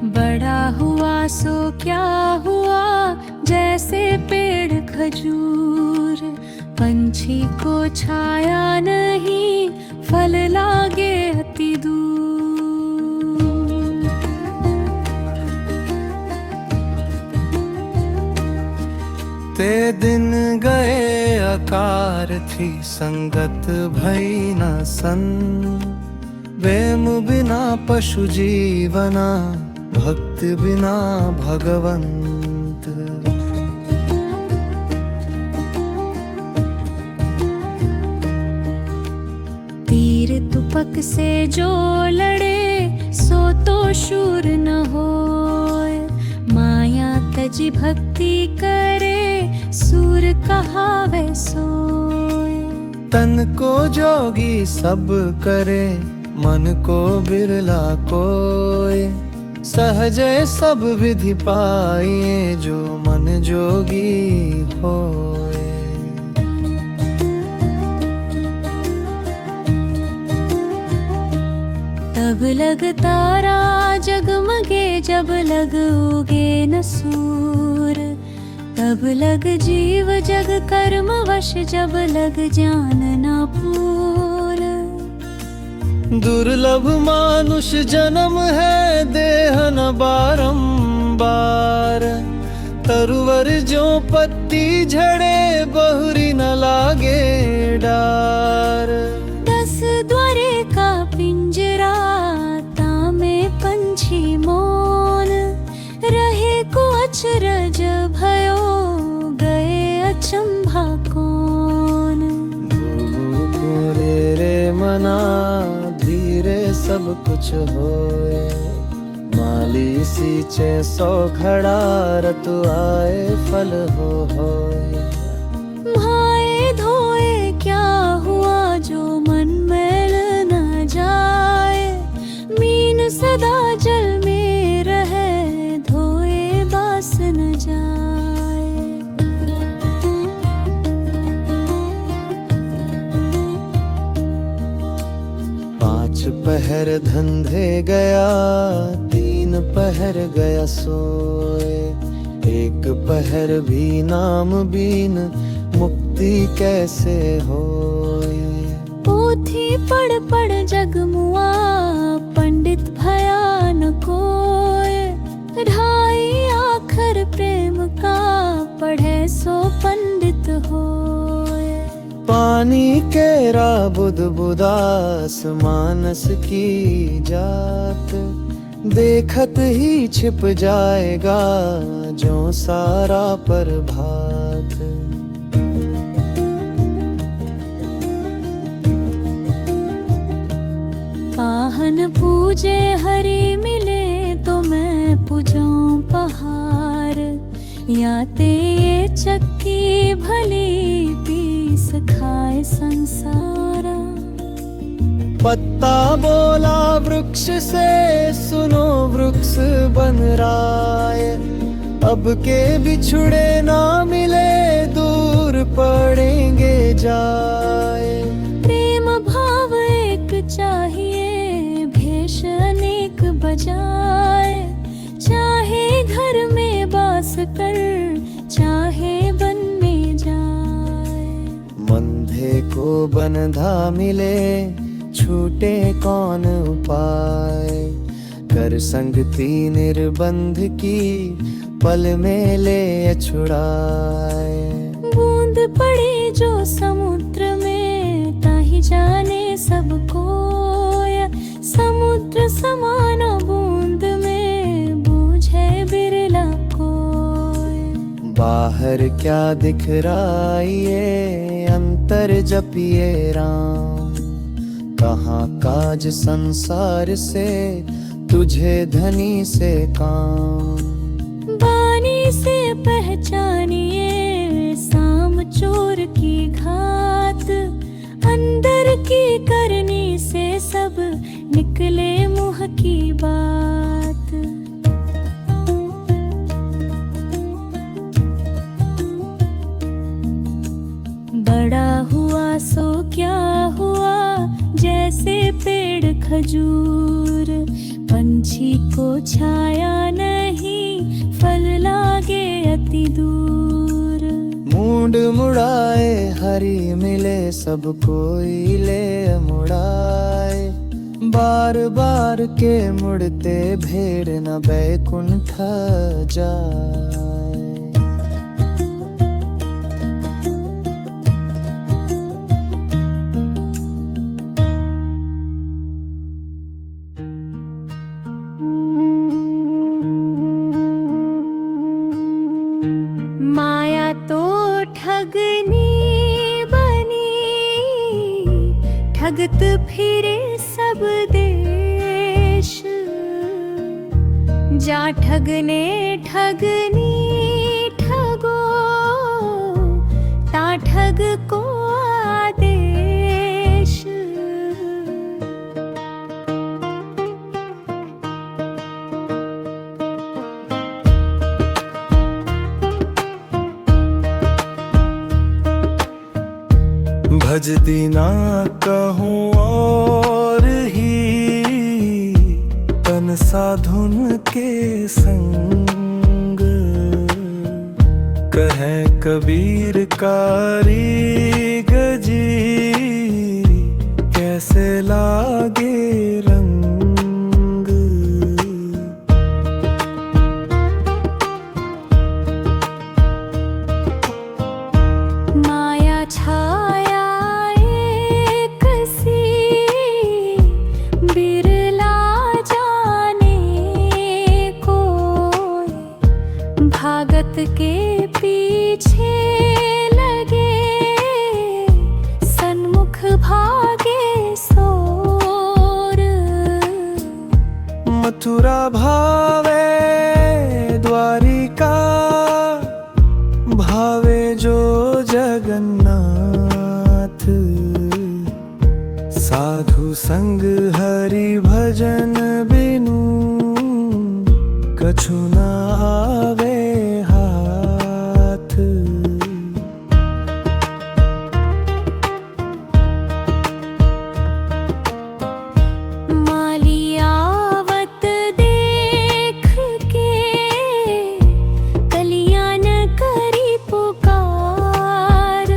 बड़ा हुआ सो क्या हुआ, जैसे पेड़ खजूर। पंछी को छाया नहीं, फल लागे अति दूर। ते दिन गए अकार थी संगत भई न सन। प्रेम बिना पशु जीवना, भक्त बिना भगवंत। तीर तुपक से जो लड़े, सो तो शूर न होए। माया तजी भक्ति करे, सूर कहावे सोए। तन को जोगी सब करे, मन को बिरला कोय। सहजे सब विधि पाइए, जो मन जोगी होए। तब लग तारा जगमगे, जब लग उगे न सूर। तब लग जीव जग कर्म वश, जब लग ज्ञान न पूर। दुर्लभ मानुष जन्म है, देह न बारंबार। तरुवर जो पत्ती झड़े, बहुरी न लागे डार। 10 द्वारे का पिंजरा, तामे पंछी मोन। रहे को अचरज भयो, गए अचंभा कौन। रे मना धीरे सब कुछ होए। माली सींचे 100 घड़ा, ऋतु आए फल होए। भाए धोए क्या हुआ, जो मन मैल न जाए। मीन सदा जल में रहे, धोए बास न जाए। पहर धंधे गया, 3 पहर गया सोए। 1 पहर भी नाम बीन, मुक्ति कैसे होए। पोथी पढ़ पढ़ जगमुआ, पंडित भया न कोय। 2.5 आखर प्रेम का, पढ़े सो पंडित होए। पानी केरा बुध बुदास, मानस की जात। देखत ही छिप जाएगा, जो सारा प्रभात। पाहन पूजे हरि मिले, तो मैं पूजाऊं पहाड़। या ते ये चक्की भली, पीस खाए संसारा। पत्ता बोला वृक्ष से, सुनो वृक्ष बन राय। अब के बिछुड़े ना मिले, दूर पड़ेंगे जाए। प्रेम भाव एक चाहिए, भेष अनेक बजाए। चाहे घर में बास कर, चाहे वन में जाए। मंधे को बंधा मिले, छूटे कौन उपाय। कर संगति निर्बंध की, पल में ले छुड़ाए। बूंद पड़े जो समुद्र में, ताहि जाने सब कोय। समुद्र समान बूंद में, बूझे बिरला कोय। बाहर क्या दिख रहा ये, अंतर जपिए राम। कहाँ काज संसार से, तुझे धनी से काम। बानी से पहचानिए साम चोर की घात, अंदर की करनी से सब निकले मुँह की बात। बड़ा हुआ सो क्या हुआ, जैसे पेड़ खजूर, पंछी को छाया नहीं, फल लागे अति दूर। मूंड मुड़ाए हरी मिले, सब कोई ले मुड़ाए, बार बार के मुड़ते भेड़ न बैकुंठ जाए। माया तो ठगनी बनी, ठगत फिरे सब देश, जा ठगने ठगनी ठगो, ता ठग को आदेश। भजती ना कहूँ और ही, तन साधुन के संग, कहे कबीर कारी गजी, कैसे लागे रंग। माया छाया एक सी, बिरला जाने कोई, भागत के पीछे लगे, सन्मुख भागे सोर। मथुरा भावे द्वारिका, भावे जो जगन्नाथ, साधु संग हरि भजन बिनु, कछु न आवे हाथ। मालियावत देख के, कलियां न करी पुकार,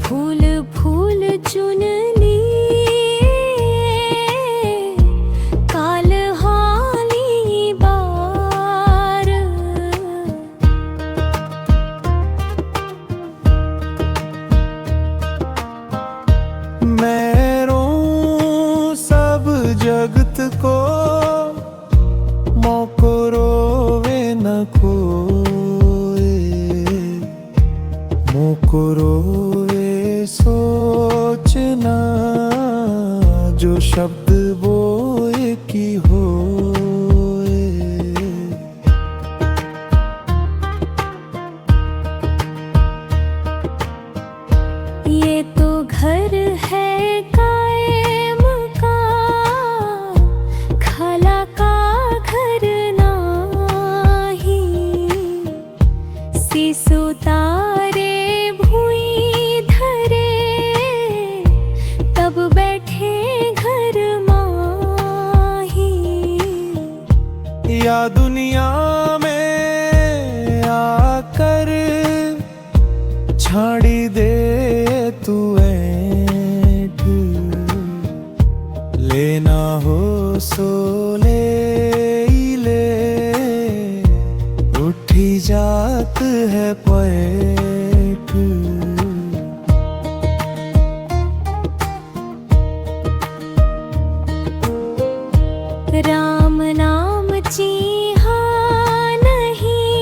फूल फूल चुन लिए, काल हाली बार। मैं रोऊं सब जगत को, मोको रोवे न कोई, मोको रोवे सोचना, जो शब्द बोए की होए। ये तो घर है कायम का, खाला का घर नाही, सीसो तारे भुई धरे, तब बैठे घर माही। या दुनिया में आकर छाड़ी दे तू ऐठ, लेना हो सो ले, उठी जात है पैठ। राम नाम चीहा नहीं,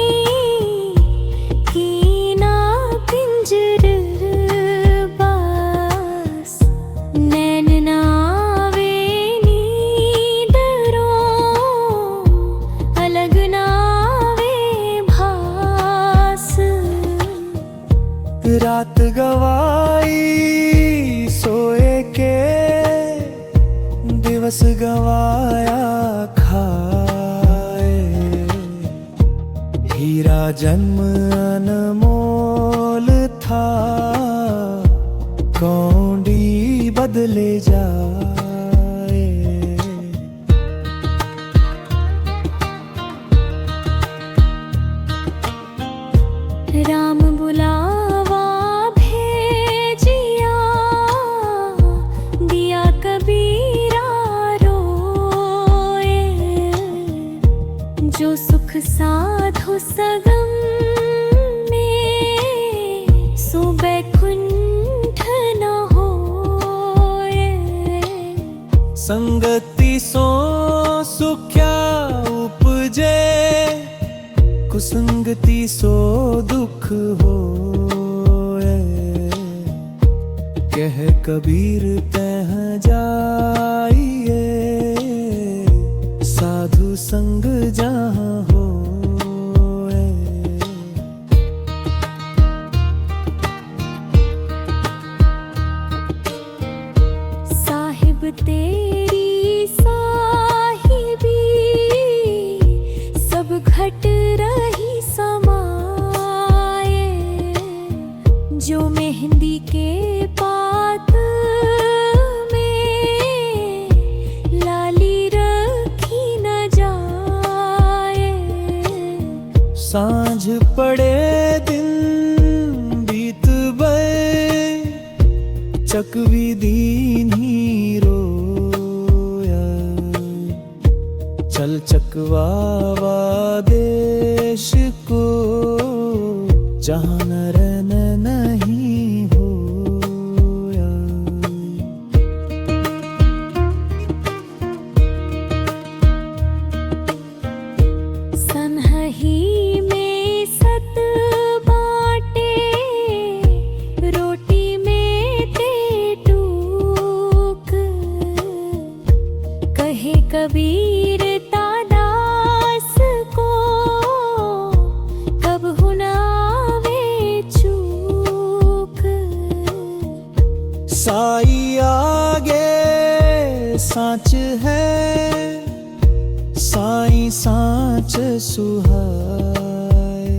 कीना पिंजर बास, नैन नावे नींद दिवस गवाया खाए, हीरा जन्म अनमोल था, कौंडी बदले जाए। राम बुलावा भेजिया, दिया कबीरा रोए, जो सुख साधु सगम में, सो बैकुंठ न होए। संगति सो सुख्या उपजे, कुसंगति सो दुख होए। कह कबीर तह जाइए, साधु संग जहाँ होए। साहिब तेरी साहिबी, सब घट रही समाये, जो मेहंदी के पात में, लाली रखी न जाए। सांझ पड़े दिन बीत गए, चकवी दीन्ही रोया, चल चकवावा देश को, जहाँ नरन नहीं होया। सनही में सत बाटे, रोटी में ते टूक, कहे कबीर तादास को, कब हुनावे चूक। साई आगे सांच है, साई सांच सुहाए,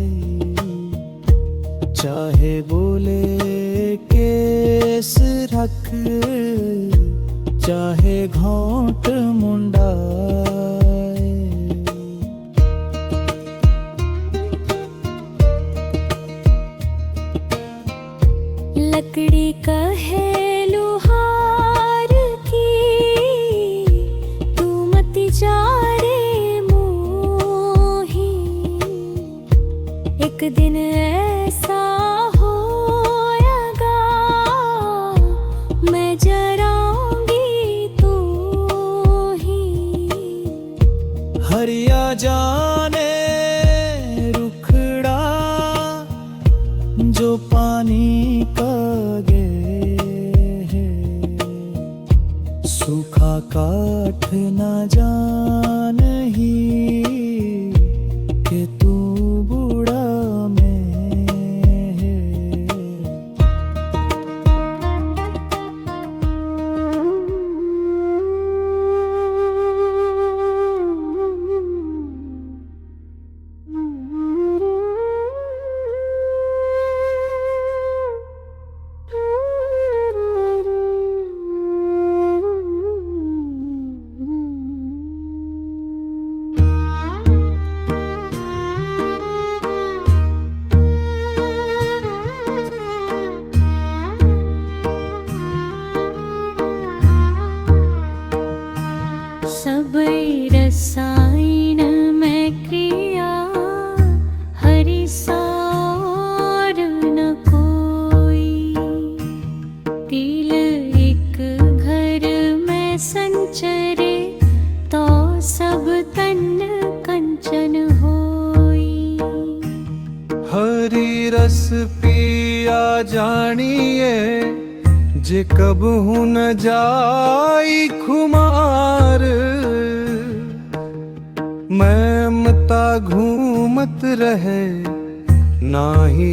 चाहे बोले केस रख, चाहे घोंट मुंडाए। लकड़ी कहे लुहार की, तू मत जा रे मोही, एक दिन ऐसा होएगा, मैं जराऊंगी तो ही। हरिया जाने रुखड़ा, जो पानी का गे है, सूखा काठ न जानही, कि तू बूढ़ा में है। सब रसायन में क्रिया, हरि सार न कोई, तिल एक घर में संचरे, तो सब तन कंचन होई। हरि रस पिया जानिए, जे कबहु न जाई खुमार, ममता घूमत रहे, नाही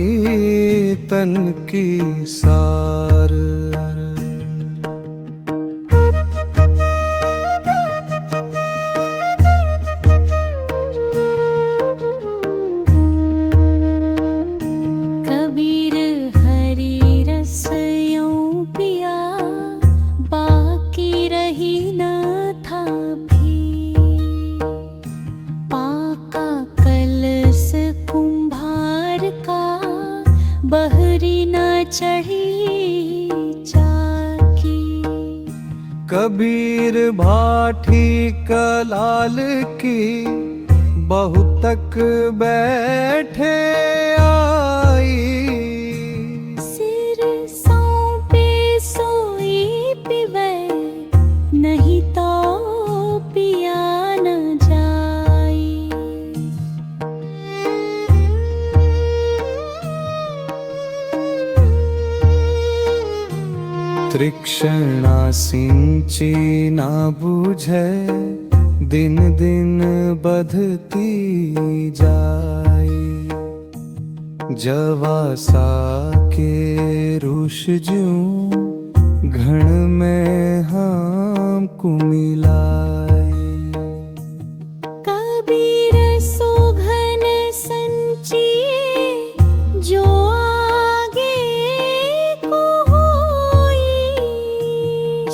तन की सार। चढ़ी चाकी। कबीर भाठी कलाल की बहु तक बैठे आई। सिर सौंपे सोई पिबै, नहीं तो पिया न जाई। तृक्षणा सिंची ना बूझे, दिन दिन बधती जाए। जवासा के रुष ज्यों घण में हम कुमिलाए। कबीर सोघन संचिए, जो आगे को होई।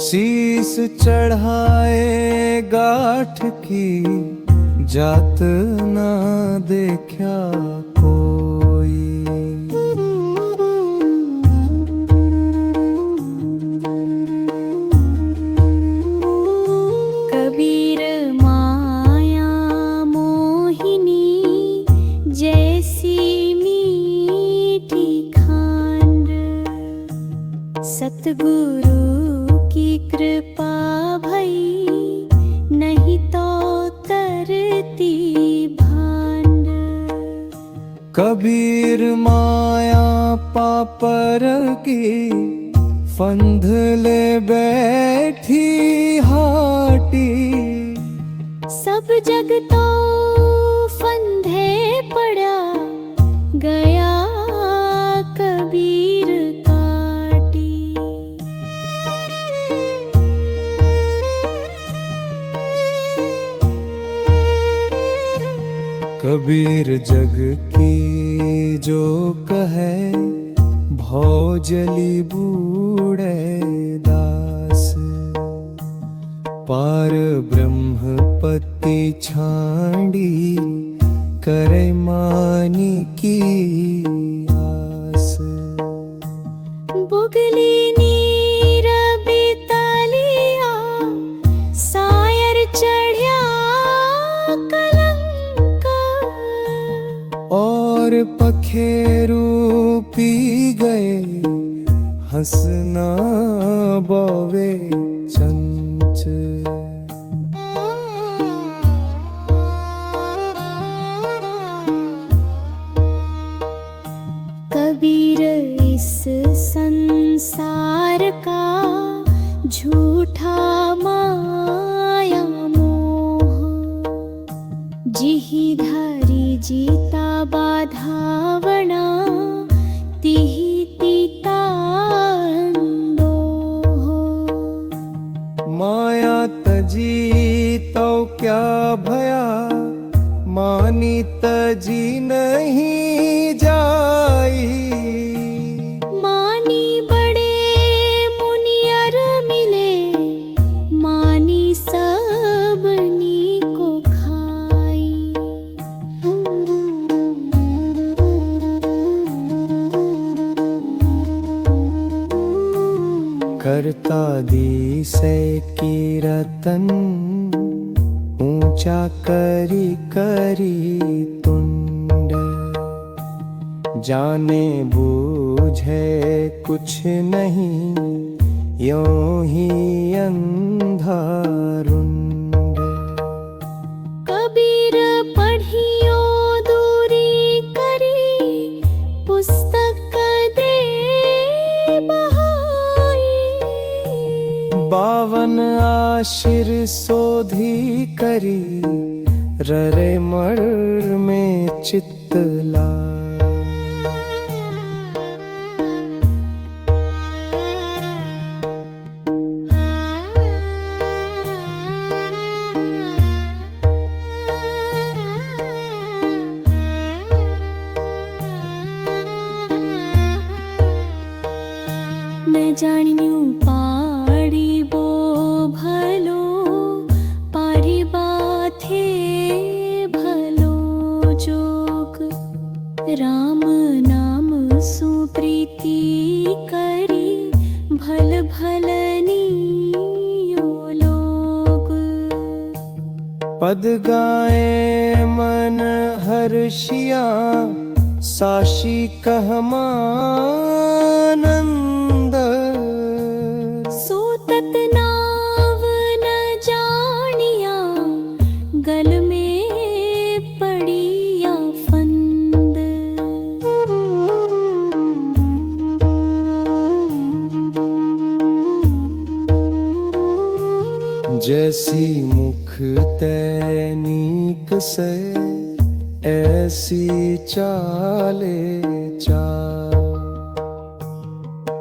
शीस चढ़ाए गाठ की, जात ना देखा कोई। कबीर माया मोहिनी, जैसी मीठी खांड। सतगुरु की कृपा भई, नहीं तो तरती भांड। कबीर माया पापर की, फंद ले बैठी हाटी। सब जग तो फंदे पड़ा, गया कबीर काटी। कबीर जग की जो कहे, भौजली बूढ़े दास। पार ब्रह्मपति छांडी, करे मानी की आस। बुगली नीर बेतालिया, सायर चढ़िया कलंक। और पखेरू पी गए, हंसना बोवे चंच। कबीर इस संसार का, झूठा माया मोह। जिहि धरि जीता बाधावना, तिहि तीता अंदोह। माया तजी तो क्या भया, मानी तजी नहीं जाई। मानी बड़े मुनियर मिले, मानी सबनी को खाई। करता दी से की रतन, ऊंचा करी करी तुंड। जाने बूझे कुछ नहीं, यों ही अंधारुंड। कबीर पढ़ियो दूरी करी, पुस्तक दे बहाई। 52 आशिर सोधी करी, ररे मर में चितला। न जानियो पाड़ी बो भलो, पारी बाथे भलो जोग। पद गाए मन हर्षिया साशी कहमानंद सूतत नाव न जानिया गल में पड़िया फंद जैसी मुख तैनीक से ऐसी चाले चाल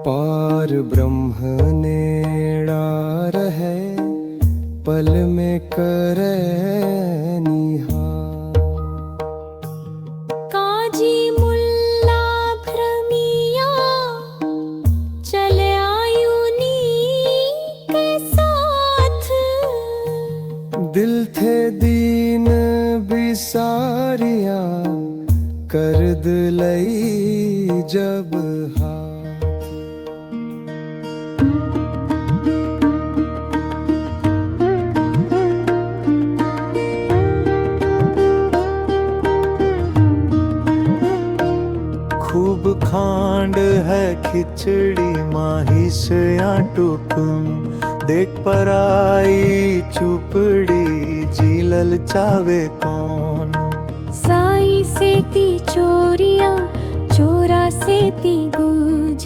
पार ब्रह्म नेड़ा रहे पल में करे निहाल काजी मुल्ला भ्रमिया चले आयुनी के साथ दिल थे दीन बिसारिया कर दिलई जब हाथ खूब खांड है खिचड़ी माही से टुकुम देख पर आई चुपड़ी जी ललचावे कौन साई सेती चोरिया चोरा सेती गूझ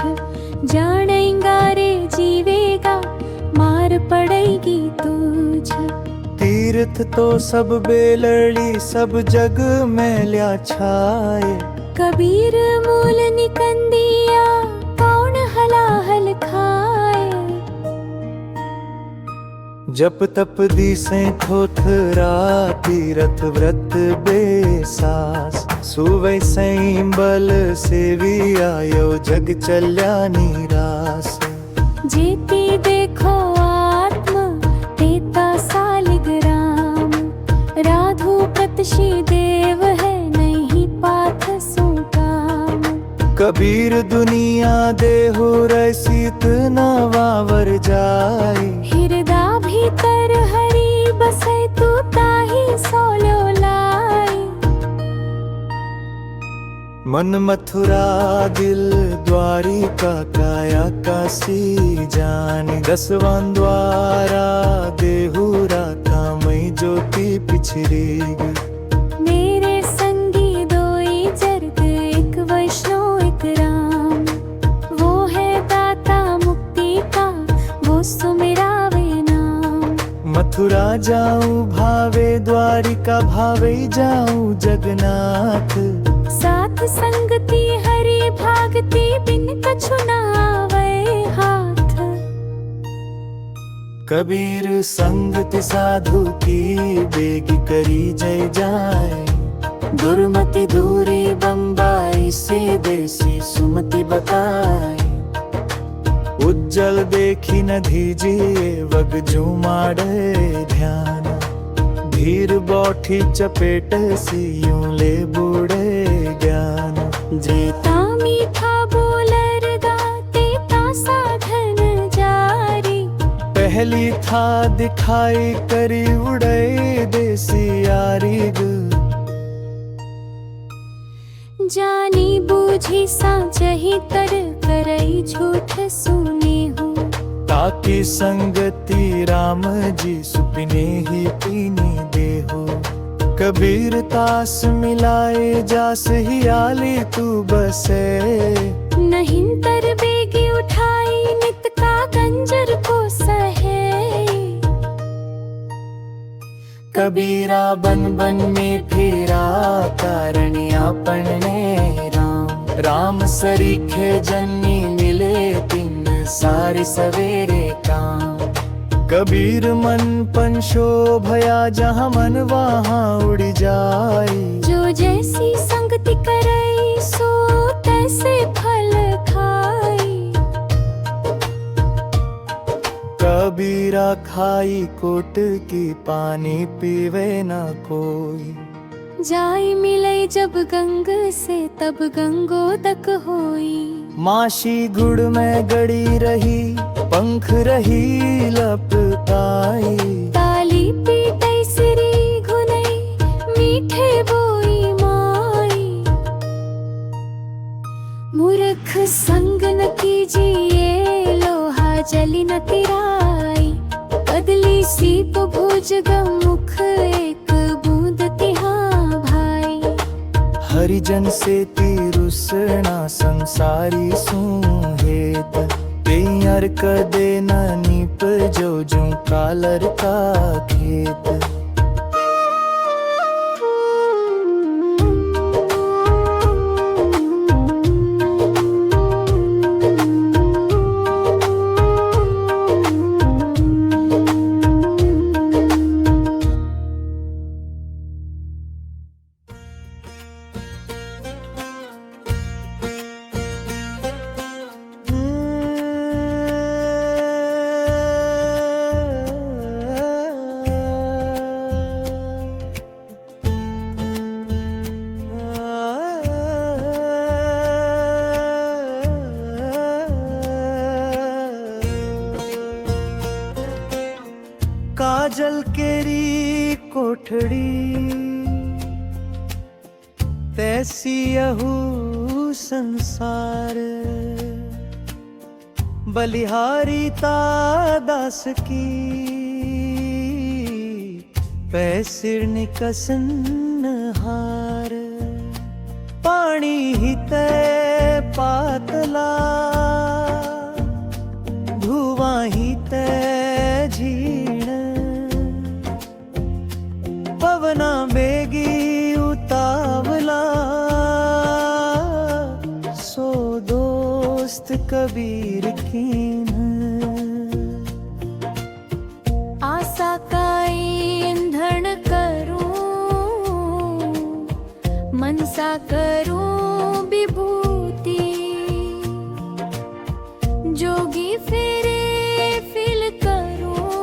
जानेगा रे जीवेगा मार पड़ेगी तुझ तीर्थ तो सब बेलड़ी सब जग में ल्या छाए कबीर मूल निकंदिया कौन हलाहल खाए जप तप दिसे थोथरा तीरथ व्रत बेसास सुवै सई बल सेवी आयो जग चल्या निरास जेती देखो आत्म तेता सालिग्राम राधु पतशी देव है नहीं पाथ सो काम कबीर दुनिया देहु रसीत न वावर जाए हृदा भीतर हरि बसे तू ताही सोलो लाई मन मथुरा दिल द्वारिका काया काशी जानी दसवां द्वारा देहुरा कामई ज्योति पिछरी मेरे संगी दोई जर्द एक वैष्णो एक राम वो है दाता मुक्ति का वो सुमिरावे नाम मथुरा जाऊं भावे द्वारिका भावे जाऊं जगन्नाथ साथ संगति हरि भागति बिन कछु न आवे हाथ कबीर संगति साधु की बेगी करी जय जाए दुर्मति दूरी बम्बाई से देसी सुमति बताए उज्जल देखी न धीजिए वग जुमाड़े ध्यान धीर बौठी चपेट सी यूं ले बूढ़े ज्ञान जेता मीठा बोलर गाते ता साधन जारी पहली था दिखाई करी उड़े देसी यारीग जानी बूझी साँचही तर करई झूठ सुने हूँ ताकि संगति राम जी सुपिने ही पीनी देहो कबीर तास मिलाए जास ही आली तू बसे नहीं तर बेगी उठाई नित का गंजर को सहे कबीरा बन बन में फिरा कारण आपन ने राम सरीखे जन्नी मिले तीन सारे सवेरे काम कबीर मन पन शोभया जहाँ मन वहाँ उड़ जाए जो जैसी संगति करई सो तैसे फल खाई कबीरा खाई कोट की पानी पीवे न कोई जाई मिले जब गंग से तब गंगोदक होई माशी गुड़ में गड़ी रही पंख रही लपकाई ताली पीटई सिरी घुर सीप भुज मुख एक बूंद तिहा भाई। हरिजन से तिरुसना संसारी सुहेत पेयर कदे न नीप जो जू कालर का खेत। काजल केरी कोठड़ी तैसी यहू संसार। बलिहारी ता दास की पैसिर निकसन हार। पानी ही तय पातला धुआं ही तय झीण। पवना बेगी उतावला सो दोस्त कबीर कीन। आशा का ईंधन करूं मनसा करूं विभूति। जोगी फेरे फिल करूं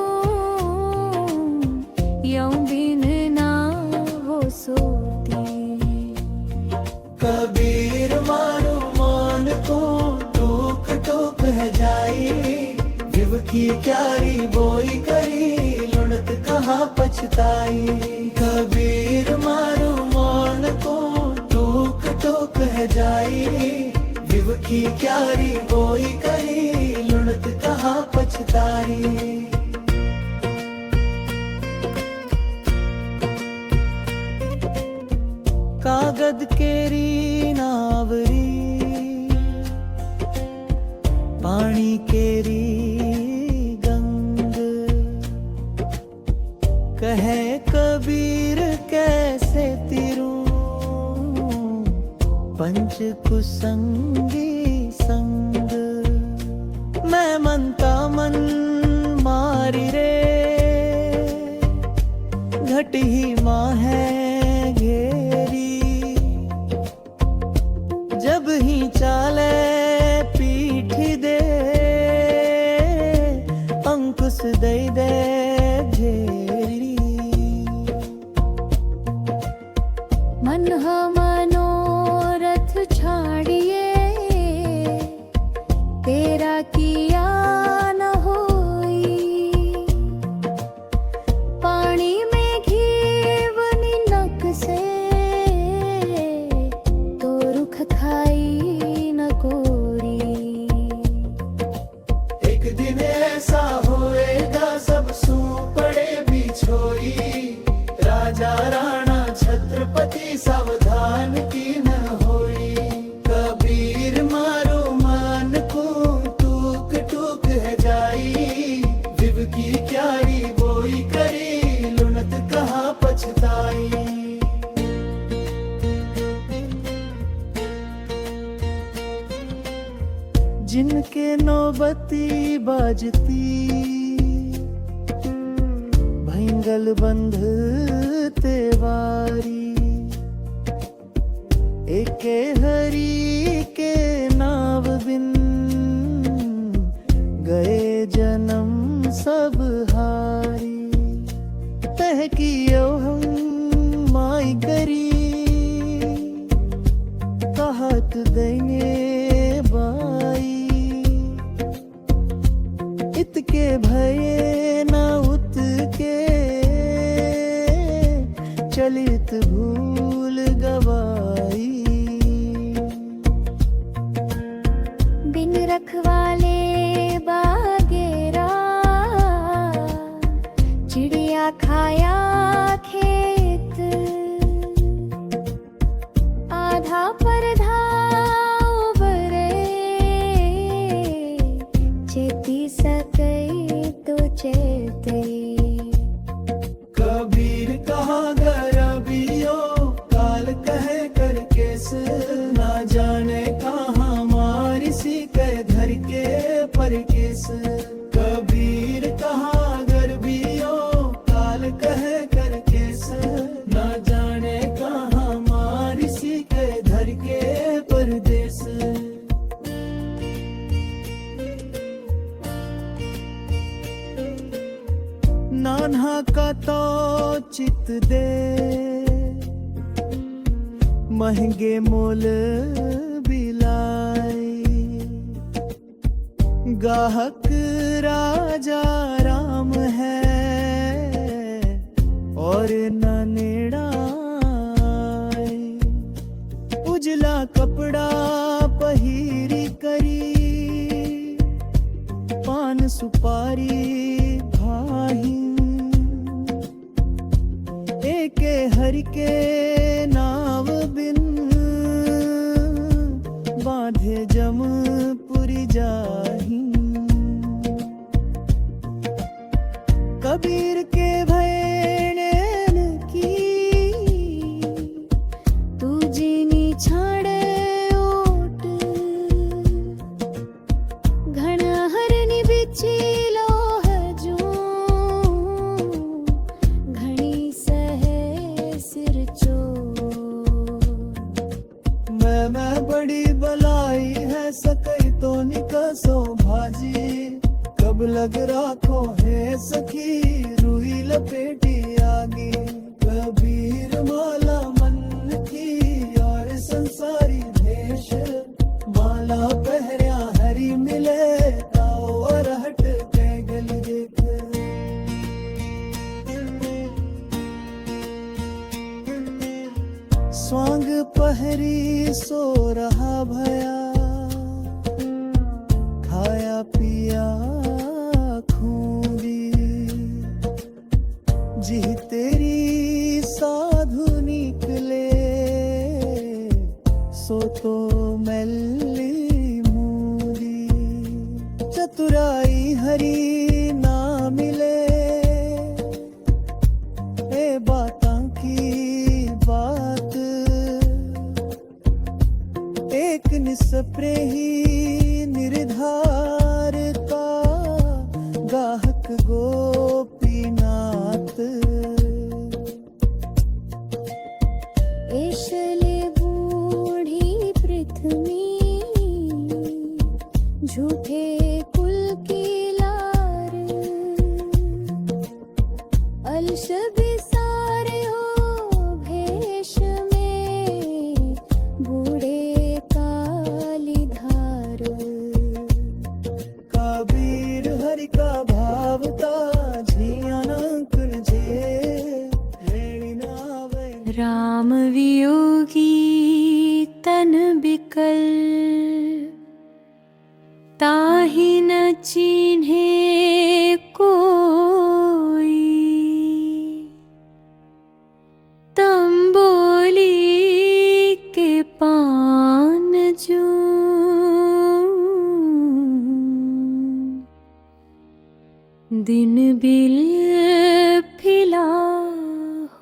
यौं बिन ना हो सोती। कबीर मारू मान को टोक टोक है जाई। विव की क्यारी बोई करी लुणत कहाँ पछताई। कबीर मारू मान को टोक टोक है जाई। विव की क्यारी बोई करी लुणत कहाँ पछताई। कागद केरी नावरी पानी केरी गंग। कहे कबीर कैसे तिरू पंच कुसंगी संग। मैं मनता मन मारी रे घट ही माँ है घेरी। जब ही चाले पीठ दे अंकुश दे दे झेरी। मन मनोरथ छाड़िए तेरा किया न होई। पानी में घी नक से तो रुख खाई न कोरी। एक दिन ऐसा होएगा सब सू पड़े बिछोई। राजा राणा छत्रपति सावधान की न होई। कबीर मारो मान को टूक टूक है जाई। विव की क्यारी बोई करी लुणत कहाँ पछताई। जिनके नौबती बाजती भैंगल बंध तेवारी। एके हरी के नाव बिन गए जन्म सब हारी। तह कियो हम माई करी कहत देंगे बाई। इत के भये न उत के चलित भूल गवाई। बिन रखवाले बागेरा नान्हा का तो चित दे महंगे मोल बिलाई गाहक राजा राम है और ननेड़ा उजला कपड़ा पहिरी करी पान सुपारी भाही एके हरि के नाव बिन बांधे जमपुरी जाही कबीर के भैनेन की तुझे छाड़े ओट घना हरनी बिची लो है जो घनी सहे सिर चो मैं बड़ी बलाई है सकई तो निकसो भाजी कब लग राखो है सखी रुई लपेटी आगी कबीर माला मन की और संसारी भेष माला पहरिया हरी मिले ताओ और हट के गली देख स्वांग पहरी सो रहा भया खाया पिया खूंगी जी तेरी साधु निकले सो तो मैली मूंदी चतुराई हरी ना मिले ए बातां की बात एक निस्पृह ही निर्धार का गाहक गोपीनाथ एशले बूढ़ी पृथ्वी झूठे कुल की लार अलश बिसारे हो भेष में बूढ़े काली धार कबीर हरि का भावता झियानकुन जे रेणी नावे राम वियोगी तन बिकल ताहि न चिन्हे कोई तंबोली के पान जो दिन बिल फिला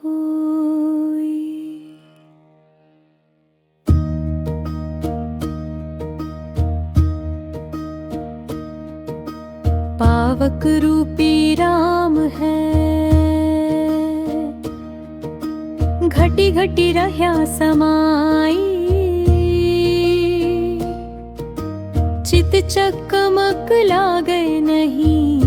होई पावक रूपी राम है घटी घटी रह्या समाई चित चकमक लागे नहीं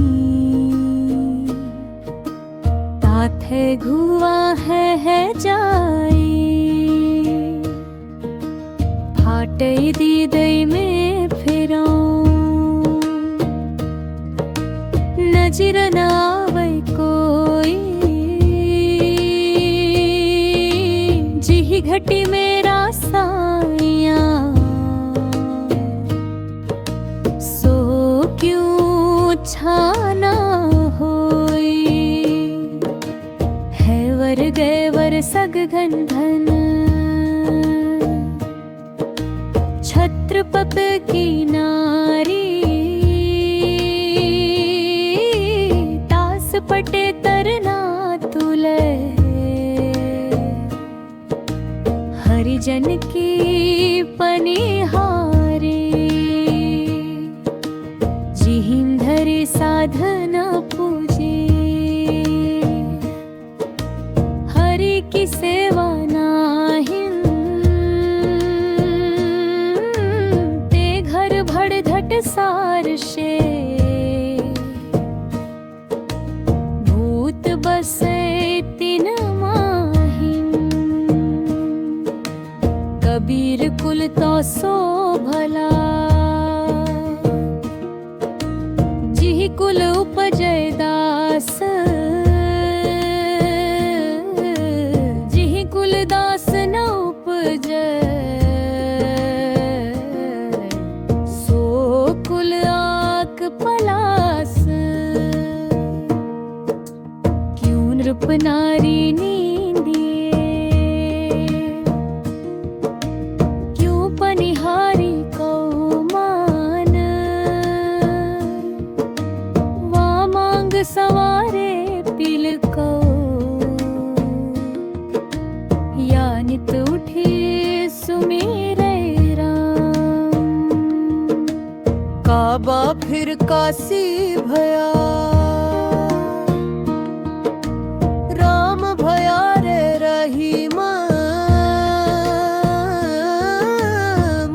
ताथे घुआ है जाई फाटे दी दई में फिराऊं नजर न आवे कोई जी घटी मेरा साया सो क्यों छाना होई है वर गए वर सग घन घन छत्र पप की नारी तास पटे तरना तुले हरिजन की पनिहारी जिहिं धरि साधना पूजे हरि की सेवा नाहिं ते घर भड़ धट सार से मात बसे तिन माहिन। कबीर कुल तो सो भला, जिहि कुल उपजै दास। जिहि कुल दास न उपजै, सो कुल आक पलास। क्यों नृप नारी नींदिए, क्यों पनिहारी को मान। वामांग सवारे पिल को, या नित उठी सुमिरै राम। काबा फिर काशी भया, राम भया रे रहीमा।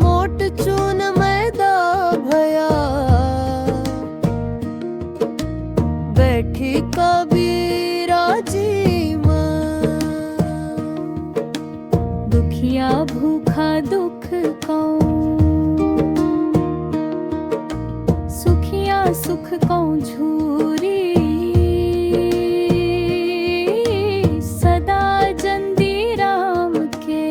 मोट चून मैदा भया, बैठी कबीरा जी माँ। दुखिया भूखा दुख कौं, सुखिया सुख कौं झूरी। सदा जंदी राम के,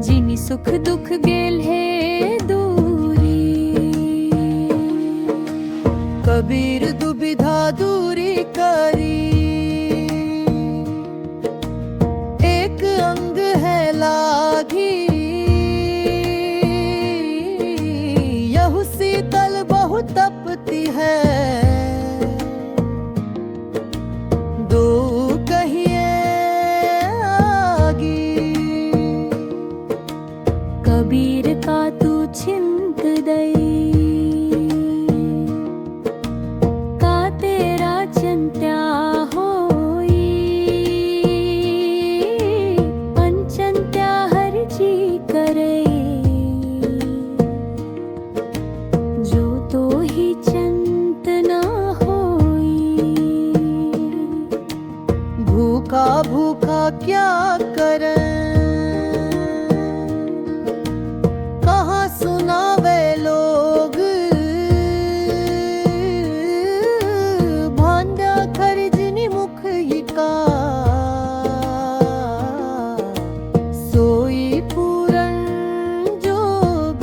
जिनि सुख दुख गेल है दूरी। कबीर दुविधा दूरी करी, एक अंग है लागी। यहु शीतल बहु तपती है, दो कहिए आगी। कबीर का तू चिंत दई, का तेरा चिंत्या होई। पंचंत्या हर जी करे, जो तो ही चिंत न होई। भूखा भूखा क्या करे, कहाँ सुनावे लोग। भांड्या खरजनी मुख ही का, सोई पूरन जोग।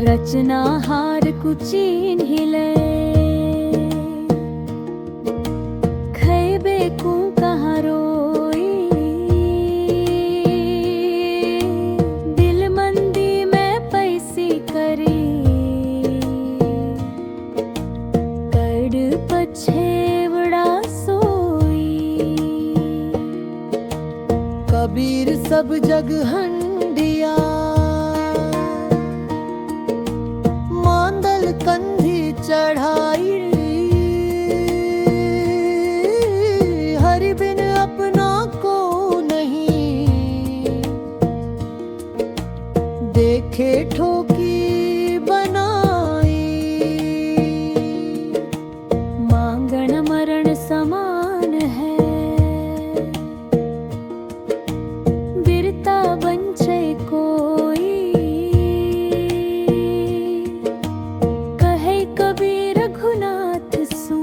रचना हार कुचीन हिले, खैबे को कहाँ रोई। दिल मंदी में पैसी करी, कड़ पछेवड़ा सोई। कबीर सब जग हंडिया, मांदल कंधी चढ़ाई। हरि बिन अपना को नहीं, देखे ठोकी बनाई। मांगण मरण समान है, बिरता बंचे कोई। कहे कबीर रघुनाथ सू,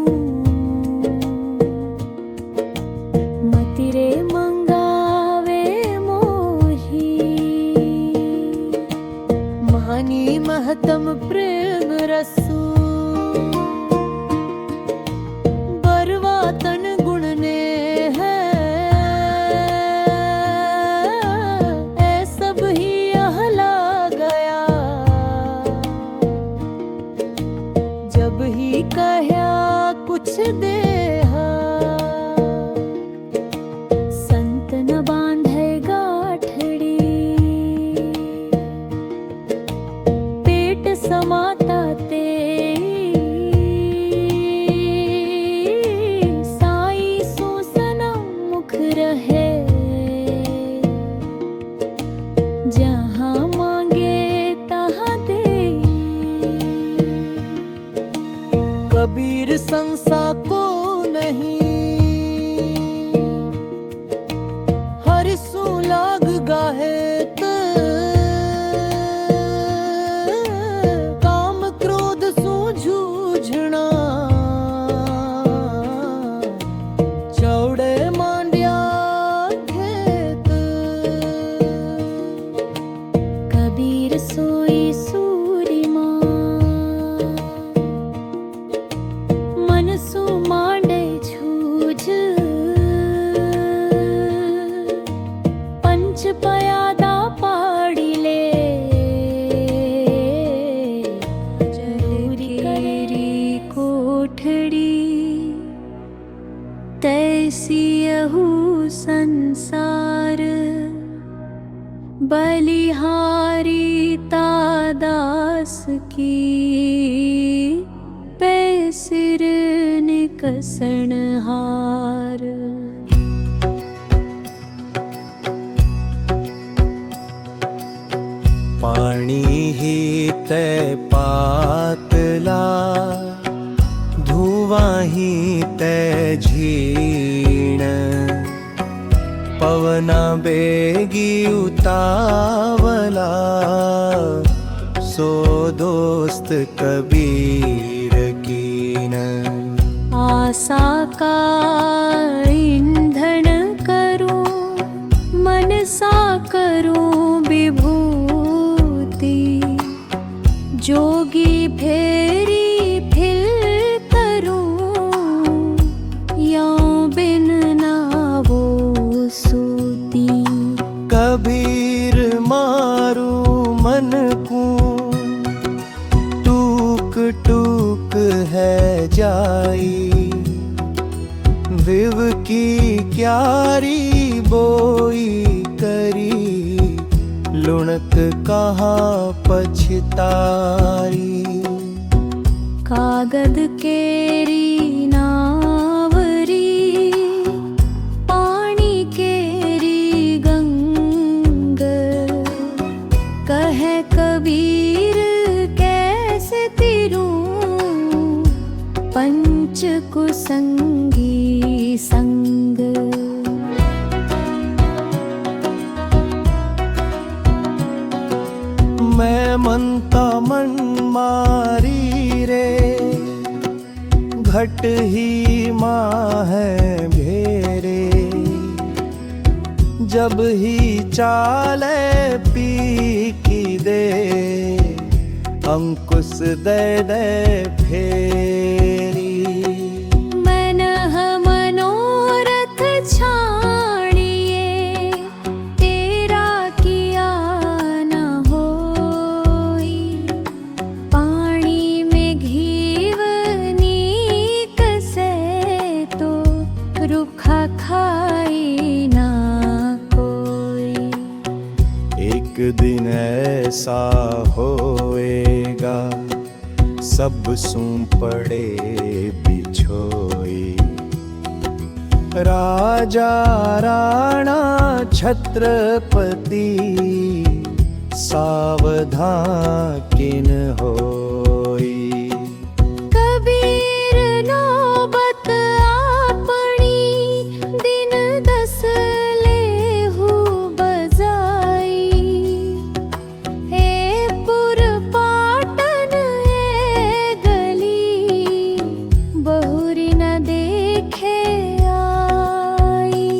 मति रे मंगावे मोही। मानी महतम प्रेम रसू, बरवा तन गुण ने है। ऐ सब ही अहला गया, जब ही कहया कुछ देहा। संत न बांधे गाठड़ी, पेट समाता ते। साई सोसन मुख रहे, जहाँ मांगे तहाँ दे। कबीर संसा को नहीं, हरि सु लाग गाहे त, काम क्रोध सु जूझना, चौड़े मांड्या खेत। कबीर सोई सूरिमा, मन सु मांडे झूझ, पंच पयादा पाड़ी ले, जरूरी करी कोठड़ी, तैसी यहू संसार, बलिहारी तादास की, पैसिर निकसन हार। पाणी ही तै पातला, धुआं ही तै झीण, पवना बेगी उतावला, सो दोस्त कबीर कीन। आशा का ईंधन करूं, मनसा करूं विभूति, जोगी फेरी फिल करूं, यों बिन ना वो सूती। कबीर मारू मन को, टूक टूक है जाई, विव की क्यारी बोई करी, लुणक कहाँ पछतारी। कागद केरी नावरी, पानी केरी गंग, कहे कबीर कैसे तिरूं, पंच कुसंगी संग। मैं मनता मन मारी रे, घट ही माँ है भेरे, जब ही चाले पी की दे, अंकुश दे दे फेरी। मनः मनोरथ छाणिए, तेरा किया न होई, पानी में घीव नीक से, तो रुखा खाई ना कोई। एक दिन ऐसा होएगा, सब सूं पड़े बिछोई, राजा राणा छत्रपति, सावधान किन होई। कबीर नौबत आपनी, दिन दस लेहु बजाई, हे पुर पाटन ए गली, बहुरी न देखे आई।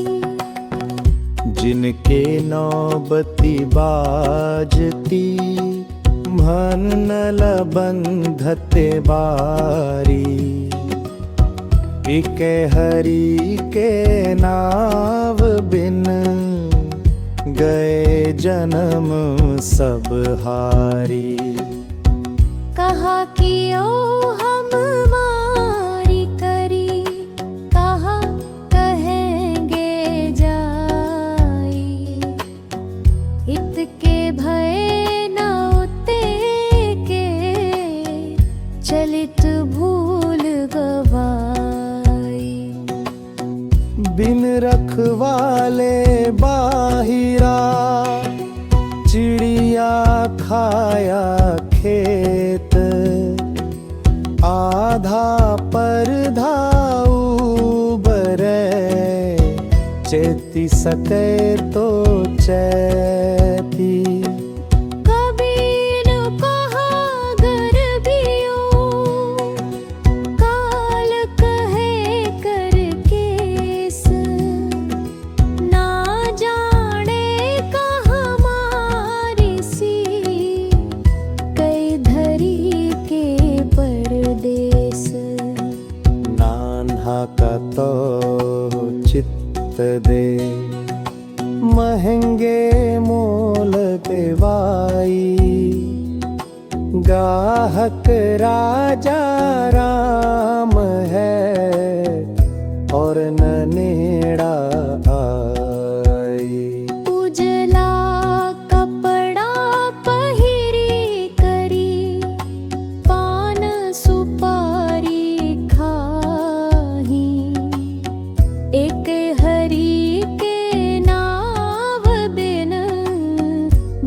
जिनके नौबती बाजती, मन न बंधते बारी, इके हरि के नाव बिन, गए जन्म सब हारी। कहा कियो हम मारी करी, कहा कहेंगे जाई, इतके भय न उते के, चलित भूल गवाई। बिन रखवाले बाहिरा, चिड़िया खाया खेत, आधा सके तो चैती। कबीर कहा गर बियो, काल कहे कर केस, ना जाने कहाँ मारी सी, कई धरी के परदेस। नान्हा का तो चित्त दे, महंगे मोल देवाई, गाहक राजा राम है और ननेड़ा आई। उजला कपड़ा पहिरी करी, पान सुपारी खाही, एक हरी के नाव बिन,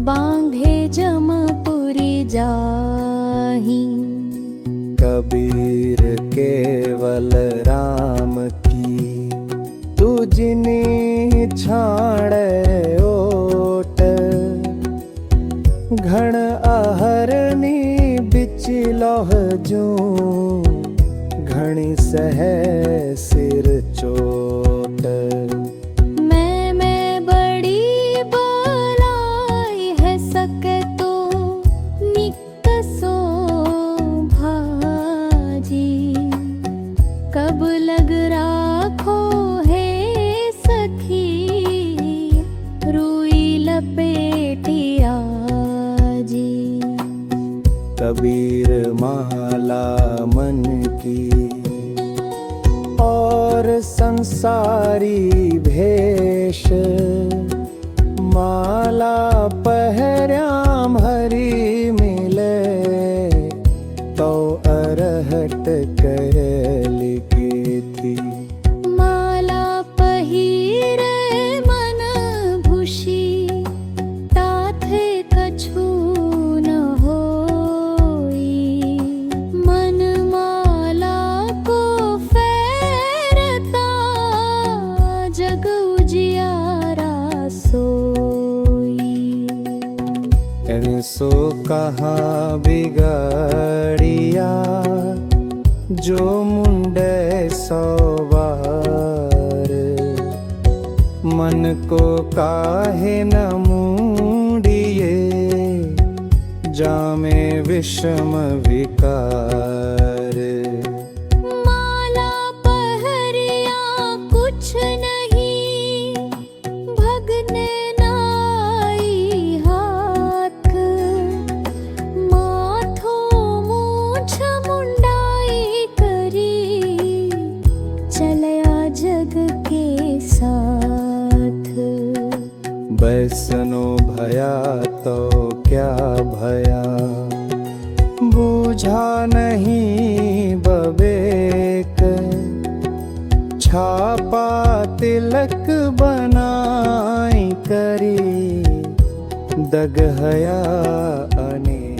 बांधे जमपुरी जाही। कबीर केवल राम की, तुझनी छाड़े ओट, घण आहरनी बिच लोह जूं, घणी सह सिर चोट। मैं बड़ी बलाई है सके तो, निकसो भाजी, कब लग राखो है सखी, रुई लपेटिया जी। कबीर माला मन की, और संसारी भेष, माला पहर्याम हरि मिले, तो अरहट करली की थी। माला पहिरे मन भूषी, ताथे कछु न होई, मन माला को फेरता, जग उजियारा सोई। सो कहाँ बिगड़िया, जो मुंडे सवार, मन को काहे न मूंडिए, जामे विषम विकार। माला पहरिया कुछ नहीं, भगने नाई हाथ, माथो मूछ मुंडाई करी, चलया जग के साथ। बैसनो भया तो क्या भया, बूझा नहीं बवेक, छापा तिलक बनाई करी, दगहया अनेक।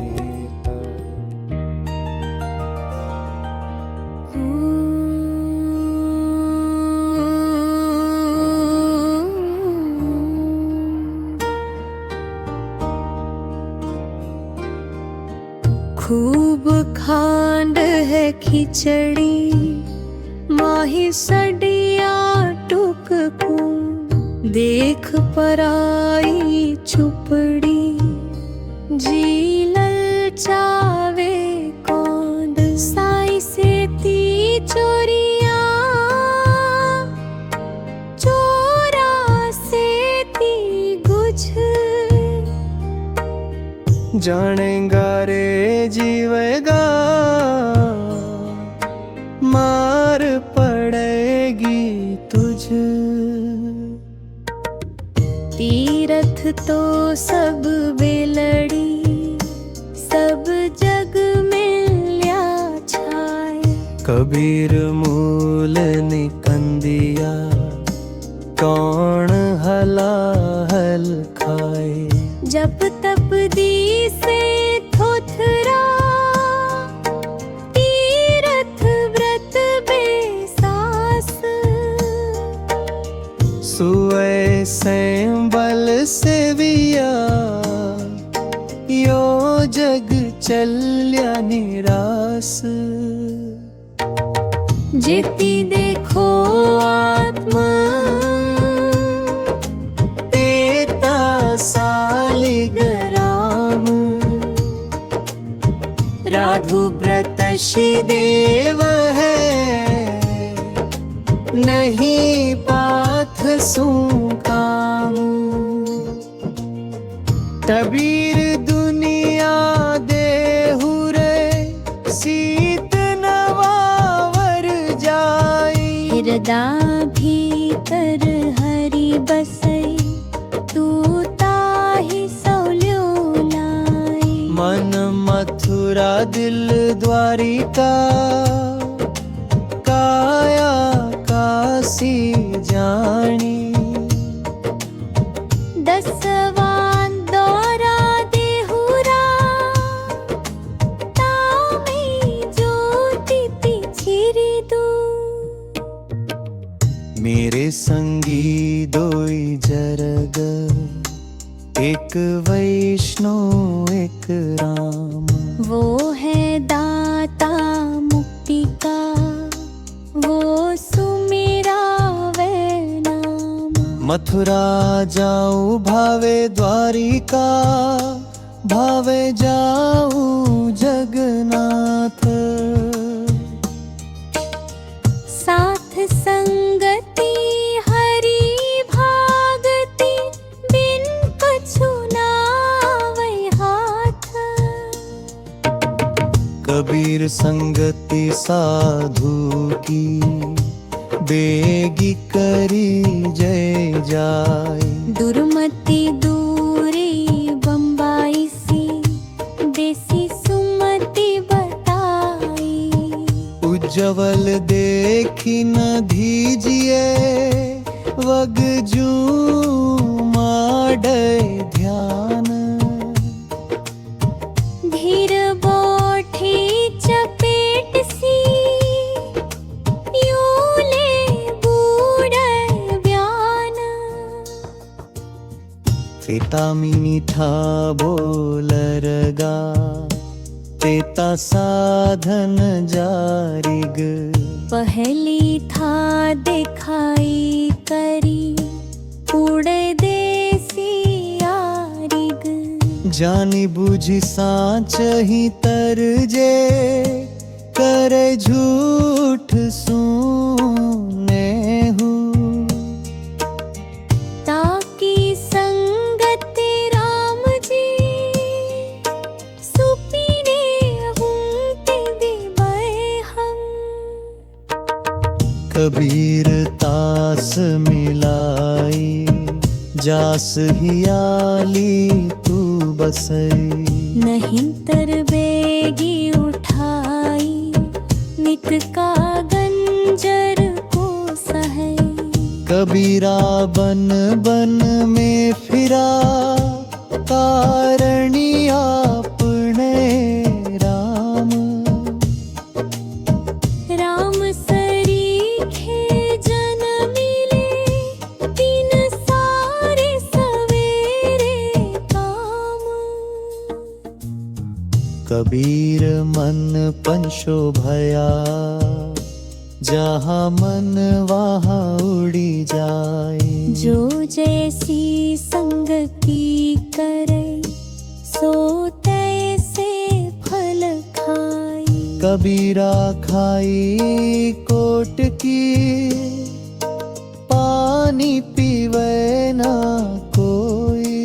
खूब खांड है खिचड़ी, माही सडिया टुक को, देख पराई छुपड़ी, जी ललचावे कौंद, साई से ती चोरिया, चोरा से ती गुझ, जानेगा रे जीवेगा, मार पड़ेगी तुझ। तीरथ तो सब बेलड़ी, सब जग मिल्या छाय, कबीर मूल निकंदिया, कौन हला हल खाए। जप तप दी से थोथरा, तीरथ व्रत बेसास, सुए चल्या निरास। जेती देखो आत्मा तेता सालिग्राम। राघुव्रत देव है नहीं पाथ सुकाम। कबीर दुनिया देहु रे सीत नवावर जाई। हृदा भीतर हरि बसई तू ताहि सौल्यो लाई। मन मथुरा दिल द्वारिका काया काशी जानी। दसवां दौरा देहुरा तामे ज्योति पिछिरी दू। मेरे संगी दोई जरग एक वैष्णव एक राम। वो है दाता मुक्ति का वो सुमेरा वे नाम। मथुरा जाऊं भावे द्वारिका भावे जाऊं जगन्नाथ। साथ संगति हरि भागति बिन कछु नावै हाथ। कबीर संगति साधु की बेगी करी जय जाय। दुर्मति दूरी बम्बाई सी देसी सुमति बताई। उज्जवल देखी न दीजिए वगजू माडे ध्यान। धीर बोठी चपेट सी यूले बूढ़े ब्यान। तेता मीठा बोलरगा तेता साधन जारिग। पहली था दिखाई करी उड़े देसी आरिग। जानी बुझी साँच ही तरजे करे झूठ सुने हूँ। ताकि संगति राम जी सुपीने घूमते दिवाए हम। कबीर तास मिलाई जास हियाली तू बसई। नहीं तर बेगी उठाई नित का गंजर को सहई। कबीरा बन बन में फिरा कारणी आपने राम। राम सरीखे जन मिले दिन सारे सवेरे काम। कबीर मन पंशो भया जहाँ मन वहाँ उड़ी जाए। जो जैसी संगति करे सो तैसे फल खाई। कबीरा खाई कोट की पानी पीवे ना कोई।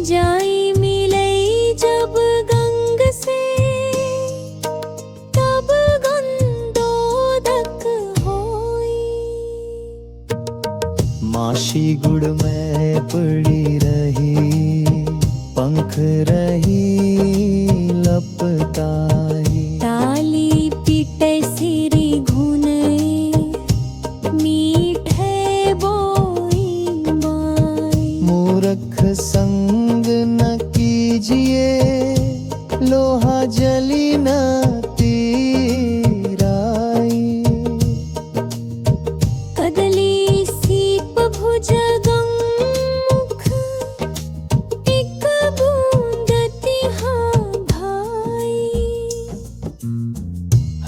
जाई मिलई जब गंग से तब गंदोदक होई। माशी गुड़ में पड़ी रही पंख रही लपटाई। ताली पीटे सिरी घुने मीठे बोई बाई। मूर्ख संग न कीजिए लोहा जली न तीराई। कदली सीप भुज गंग मुख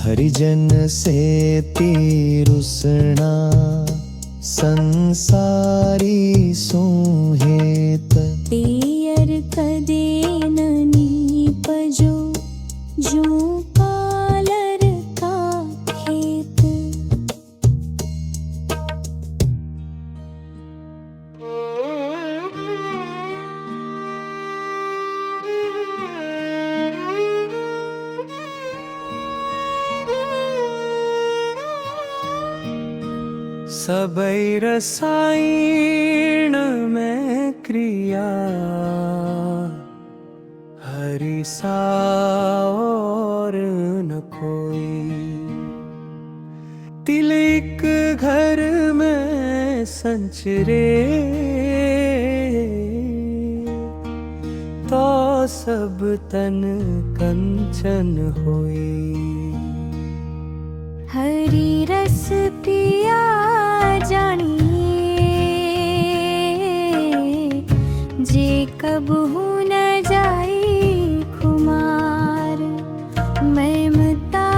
हरिजन से तीरुसना संसारी सोहेत। पियर कदे ननी पजो जो कालर का खेत। सबई रसायन में क्रिया हरि सा और न कोई। तिलक घर में संचरे तो सब तन कंचन होई। हरि रस पिया जानिए जे कबहू न जाई खुमार। ममता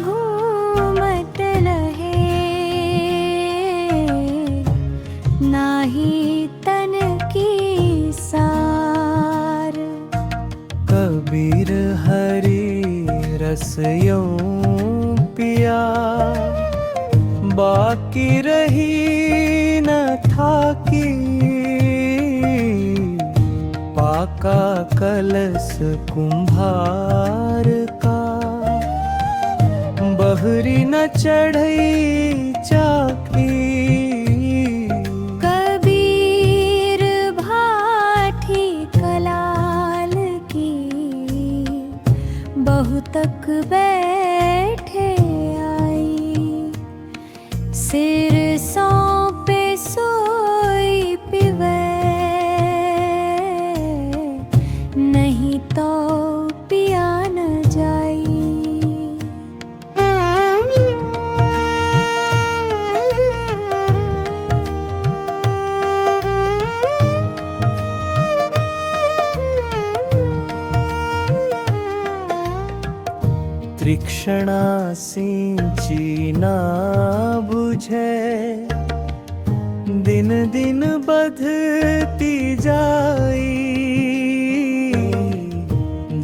घूमत रहे नाही तन की सार। कबीर हरि रस यूं पिया बाकी रही न थाकी। पाका कलश कुम्हार का बहरी न चढ़ई चाकी। कबीर भाठी कलाल की बहुतक बैठे आई। सिर सौंपे सोई पिबै नहीं तो पिया न जाई। त्रिक्षणा सिंची ना बुझे दिन दिन बधती जाई।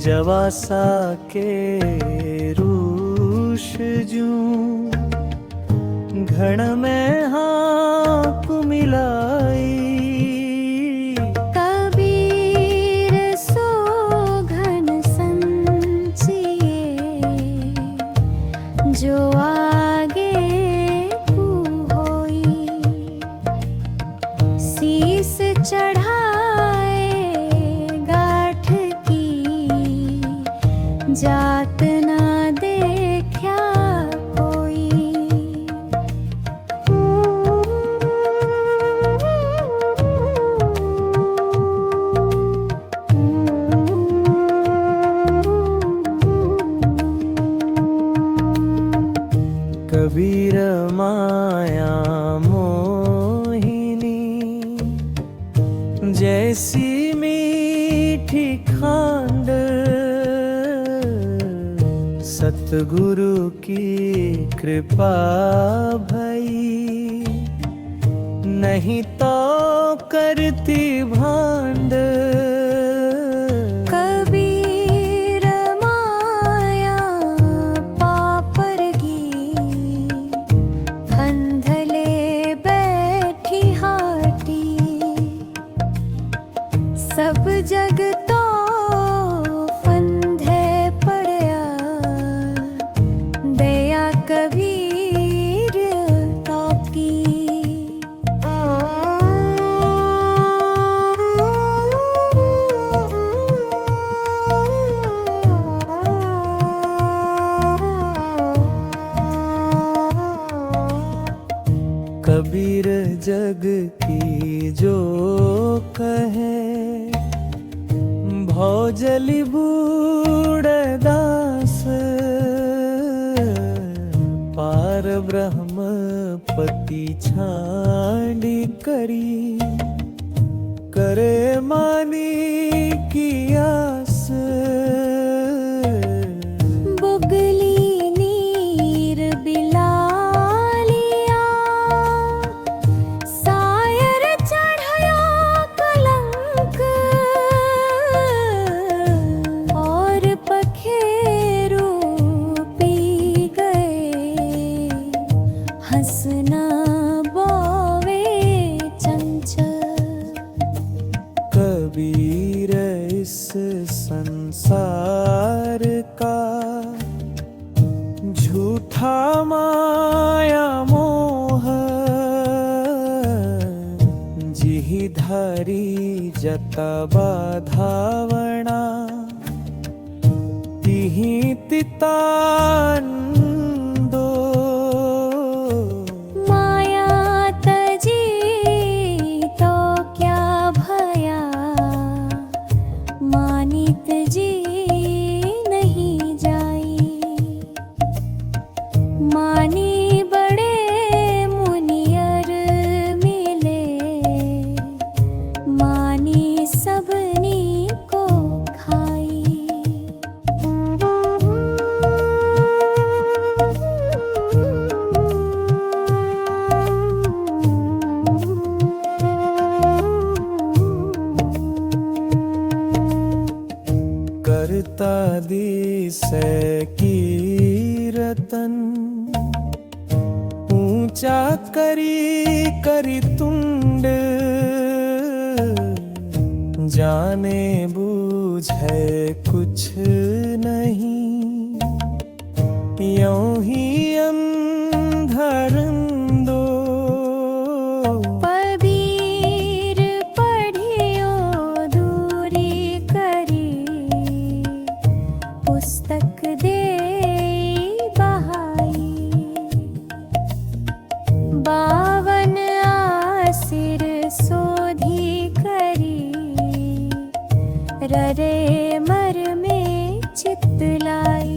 जवासा के रूष जूं घण में हाथ मिलाई। कबीर सो घन संचिए जो आगे को होई। शीस चढ़ाए गाठ की जात ना देखा कोई। कबीर माया मोहिनी जैसी मीठी खांड। सतगुरु की कृपा भई नहीं तो करती भांड। कबीर माया पापर की फंधले बैठी हाटी। सब जग तो फंधे पड़या दया कबीर ताकी। कबीर जग की जो कहे भौजली बूढ़दास। पार ब्रह्म पति छांडी करी करे मानी की आस। बुगली जता बाधावणा तिही तितांदो माया तजी तो क्या भया मानित जी नहीं जाई मानी बड़े मुनियर मिले मानी सबनी को खाई करता दिसै कीरतन ऊंचा करी तुंड जाने बूझे कुछ नहीं यों ही अंधरंदो पबीर पढ़ियो दूरी करी पुस्तक दे बहाई 52 आसिर सोधी करी ररे मर में चित लाई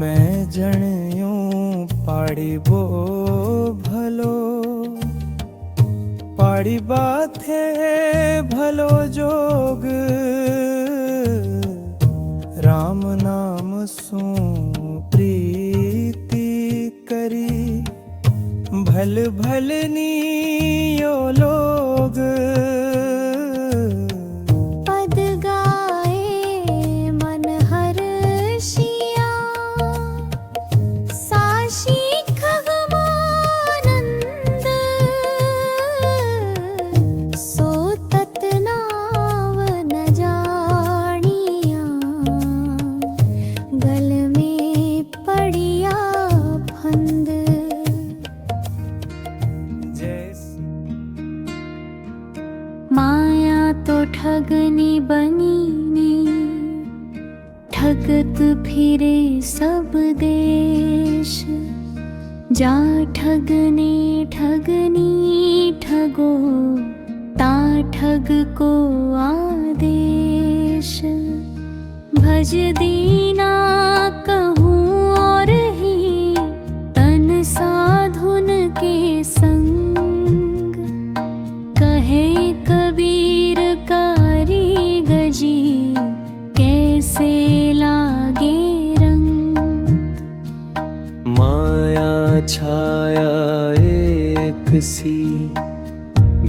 मैं जणयूं पाड़ीबो भलो पाड़ी बाथे भलो जोग राम नाम सू प्रीति करी भल भलनी यो लोग पद गाए मन हर्षिया साशी खगमानंद सो ततनाव न जानिया गल में पड़िया फंद माया तो ठगनी बनी ने ठगत फिरे सब देश जा ठगने ठगनी ठगो ता ठग को आदेश भज दीना कहूँ और ही तन साधुन के संग कहे कबीर कारी गजी कैसे लागे रंग माया छाया एक सी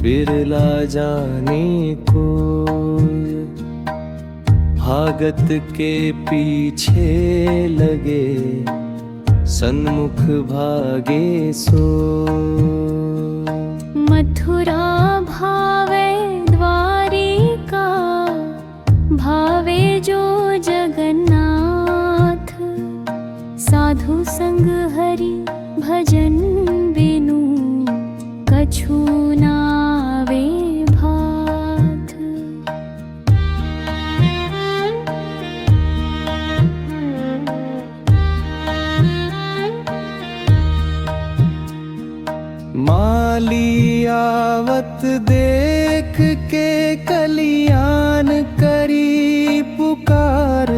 बिरला जाने को भागत के पीछे लगे सन्मुख भागे सो मथुरा भावे द्वारिका भावे जो जगन्नाथ साधु संग हरि भजन बिनु कछु नावे भाथ माली आवत देख के कलियान करी पुकार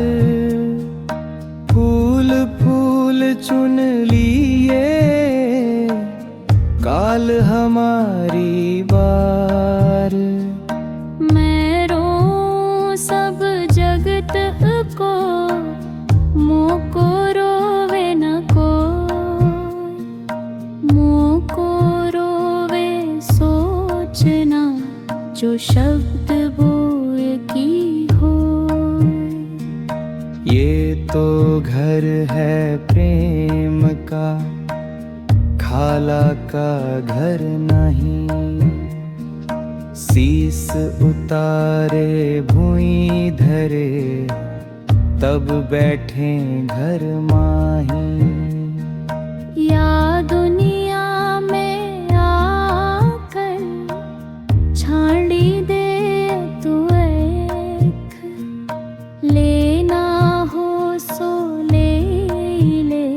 फूल फूल चुन लिए काल हमारी बार मेरो सब जगत को मोको रोवे न को मोको रोवे सोचना जो शब्द बोए की हो ये तो घर है प्रेम का खाला का घर नहीं शीस उतारे भुई धरे, तब बैठे घर माही। या दुनिया में आकर छाड़ी दे तू एक, लेना हो सो ले ले,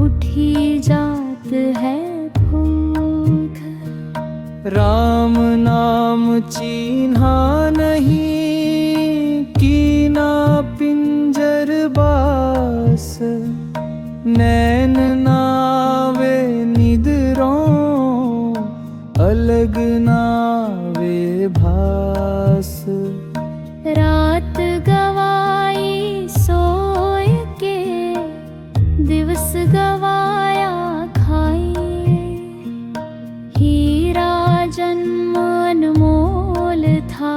उठी जात है भूख। राम नाम चीन्हा नहीं, कीना पिंजर बास। नैन नावे निदरों, अलग नावे भास। रात गवाई सोय के, दिवस गवाया खाई। हीरा जन्म अनमोल था,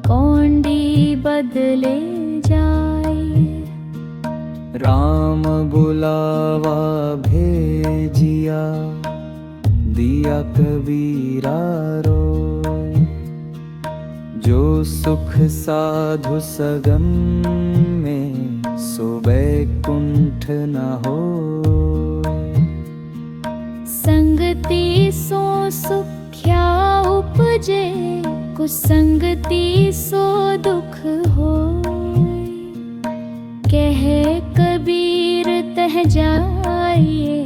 कौंडी बदले जाए। राम बुलावा भेजिया, दिया कबीरा रोय। जो सुख साधु सगम में, सो बैकुंठ न होय। संगति सो सुख्या उपजे, कुसंगति सो दुख होय। कह कबीर तह जाइए,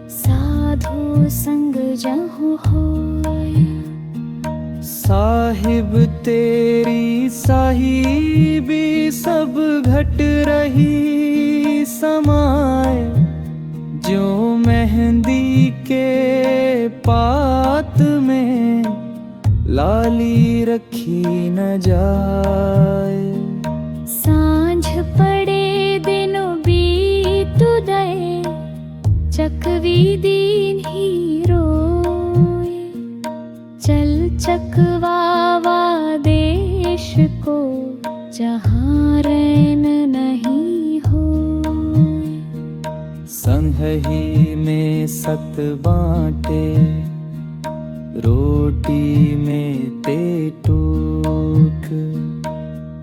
साधु संग जहु होय। साहिब तेरी साहिबी, सब घट रही समाए। जो मेहंदी के पात में, लाली रखी न जाए। सांझ पड़े दिनो बीत गए, चकवी दीन ही रोए। चल चकवावा देश को, जहाँ रैन नहीं होए। संगही में सत बाँटे, रोटी में ते टूक।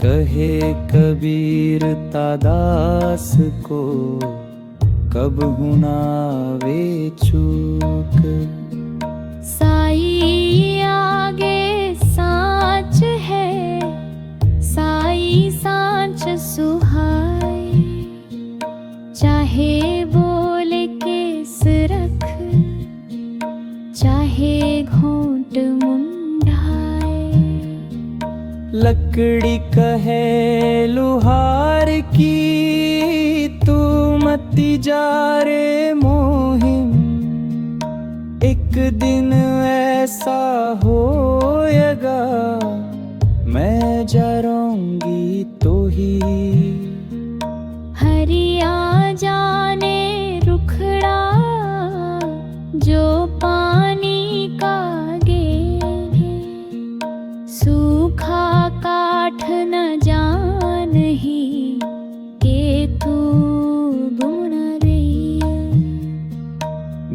कहे कबीर तादास को, कब हुनावे चूक। साई आगे सांच है, साई सांच सुहाए। चाहे बोले केस रख, चाहे घोंट मुंडाए। लकड़ी कहे लुहार की, तू मती जा रे मोहिम। एक दिन ऐसा होएगा, मैं जा रहूंगी तो ही। हरिया जाने रुखड़ा, जो पानी का गेर है। सूखा काठ न जानही, के तू गुण रही।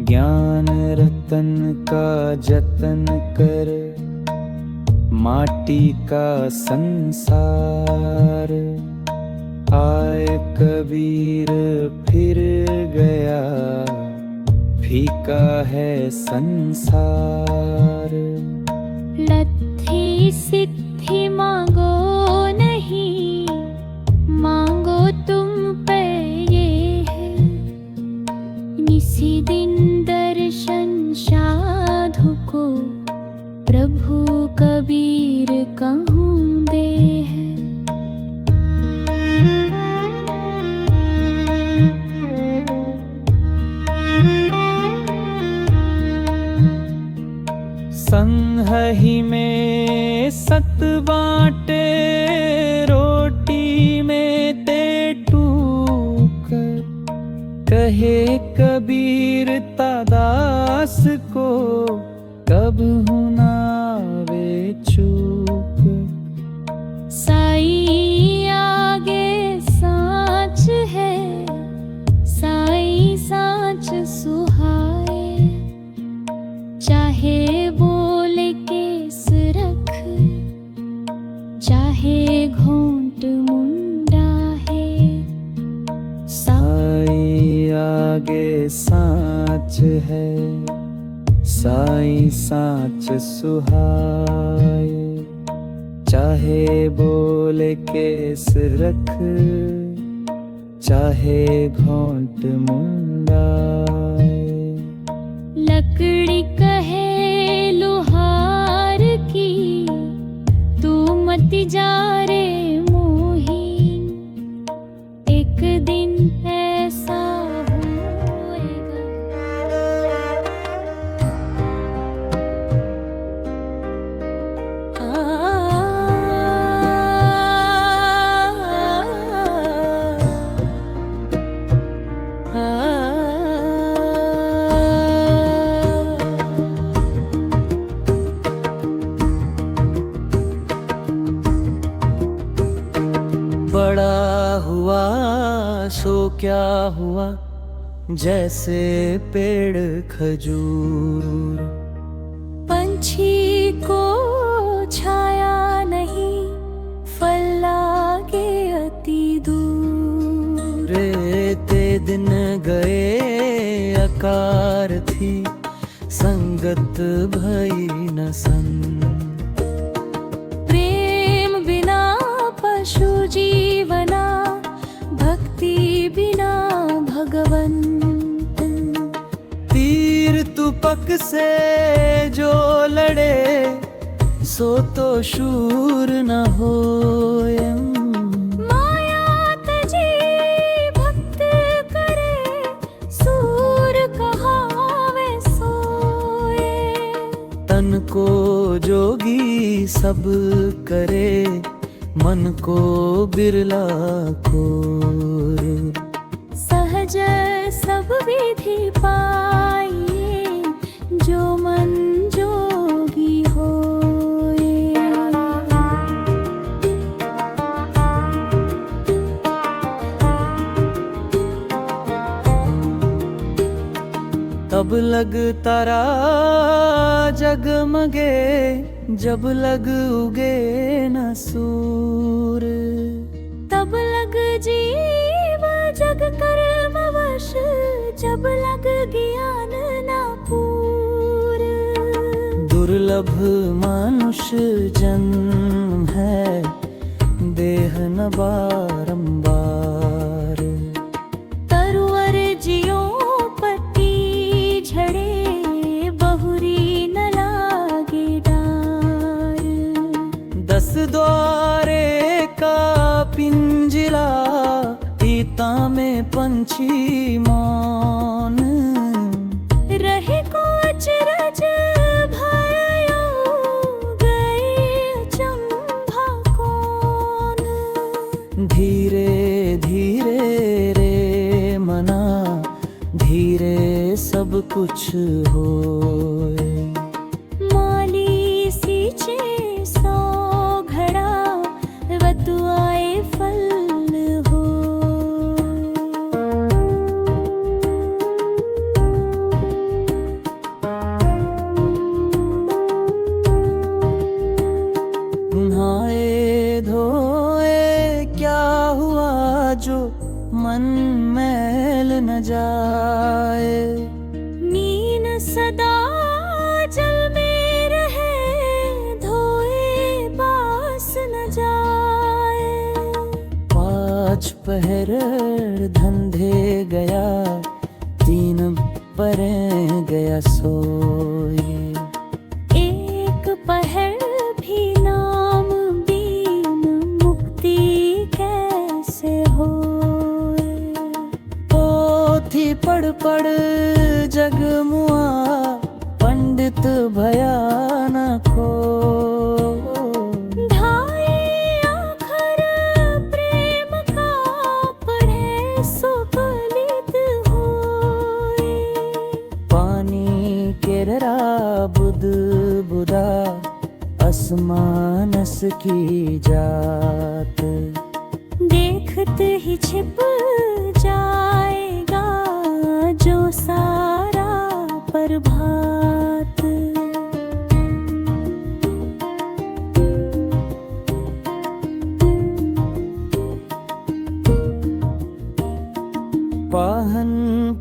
ज्ञान रतन का जतन कर, माटी का संसार। आए कबीर फिर गया, फीका है संसार। लत्थी सिद्धि मांगो नहीं, मांगो तुम पे ये है। निसी दिन दर्शन साधु को, प्रभु कबीर कहूँ दे है। संगहि में सत बाँटे, रोटी में ते टूक। कहे कबीर तादास को, कब हुनावे चूक। साई आगे सांच है, साई सांच सुहाए। चाहे बोले केस लागे सांच है, साई सांच सुहाए। चाहे बोले केस रख, चाहे घोंट मुंडाए। लकड़ी कहे लोहार की, तू मत जा रे मोही, एक दिन ऐसा होएगा। बड़ा हुआ सो क्या हुआ, जैसे पेड़ खजूर। पंछी को छाया नहीं, फल लागे अति दूर। रेते दिन गए अकार थी, संगत भई न संग। प्रेम बिना पशु जीवना, भक्ति बिना भगवन। तीर तुपक से जो लड़े, सो तो शूर न होए। माया तजी भक्त करे, सूर कहावे सोए। तन को जोगी सब करे, मन को बिरला खोर। सहज सब विधि पाइए, जो मन जोगी होए। तब लग तारा जगमगे, जब लग उगे न सूर। तब लग जीव जग कर्म वश, जब लग ज्ञान न पूर। दुर्लभ मनुष्य जन्म है, देह न बारंबार। तरुवर जियो पति झड़े, बहुरी न लागे डार। 10 द्वारे का पिंजरा, पीता में पंछी मौन। रहे को अचरज भयो, गए चंभा कौन। धीरे धीरे रे मना, धीरे सब कुछ होए। माली सींचे सौ घड़ा, वतुआए फल हो। नहाए धोए क्या हुआ, जो मन मैल न जाए। मीन सदा जल में रहे, धोए बास न जाए। 5 पहर धंधे गया, 3 परे गया सोए। एक पहर भी नाम बीन, मुक्ति कैसे होए। पोथी पढ़ पढ़ जग मुआ, पंडित भया न खो। ढाई आखर प्रेम का, पढ़े सो फलित होए। पानी केररा बुध बुदा, असमानस की जात। देखत ही छिप जाएगा, जो सारा प्रभात। वाहन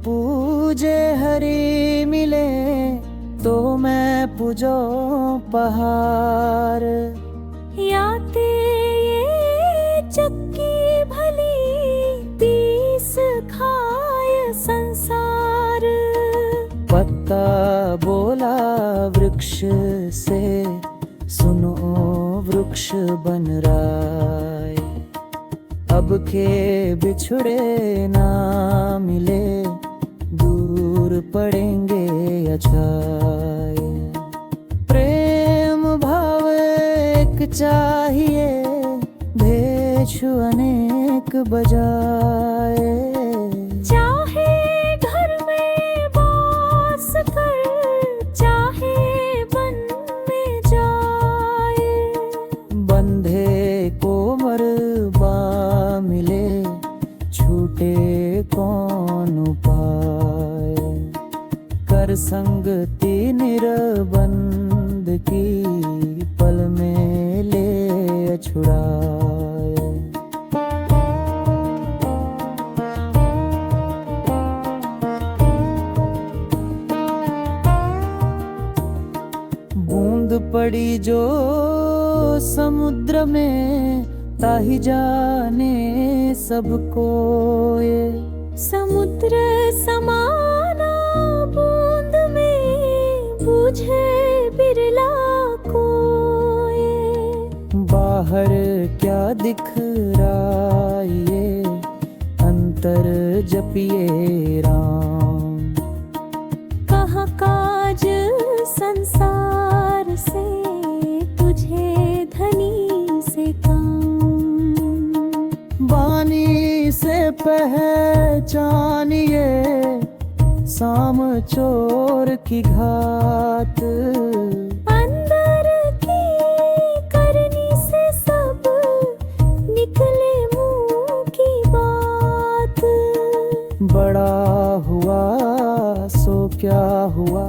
पूजे हरि मिले, तो मैं पूजो पहाड़। याते ये चक्की भली, पीस खाय संसार। पत्ता बोला वृक्ष से, सुनो वृक्ष बन राय। अब के बिछड़े ना मिले, दूर पड़ेंगे अछाए। प्रेम भाव एक चाहिए, भेषु अनेक बजाए। चाहे घर में वास कर, चाहे वन में जाए। बंधे को मरबा मिले, छूटे कौन उपाय। कर संगति निरबंध की, पल में ले छुड़ाए। बूंद पड़ी जो समुद्र में, ताही जाने सबको ये। समुद्र समाना बूंद में, बूझे बिरला कोय। बाहर क्या दिख रहा ये, अंतर जपिए राम। कहाँ काज संसार से, तुझे धनी से काम। बानी से पहचानिए, साम चोर की घात। अंदर की करनी से सब, निकले मुंह की बात। बड़ा हुआ सो क्या हुआ,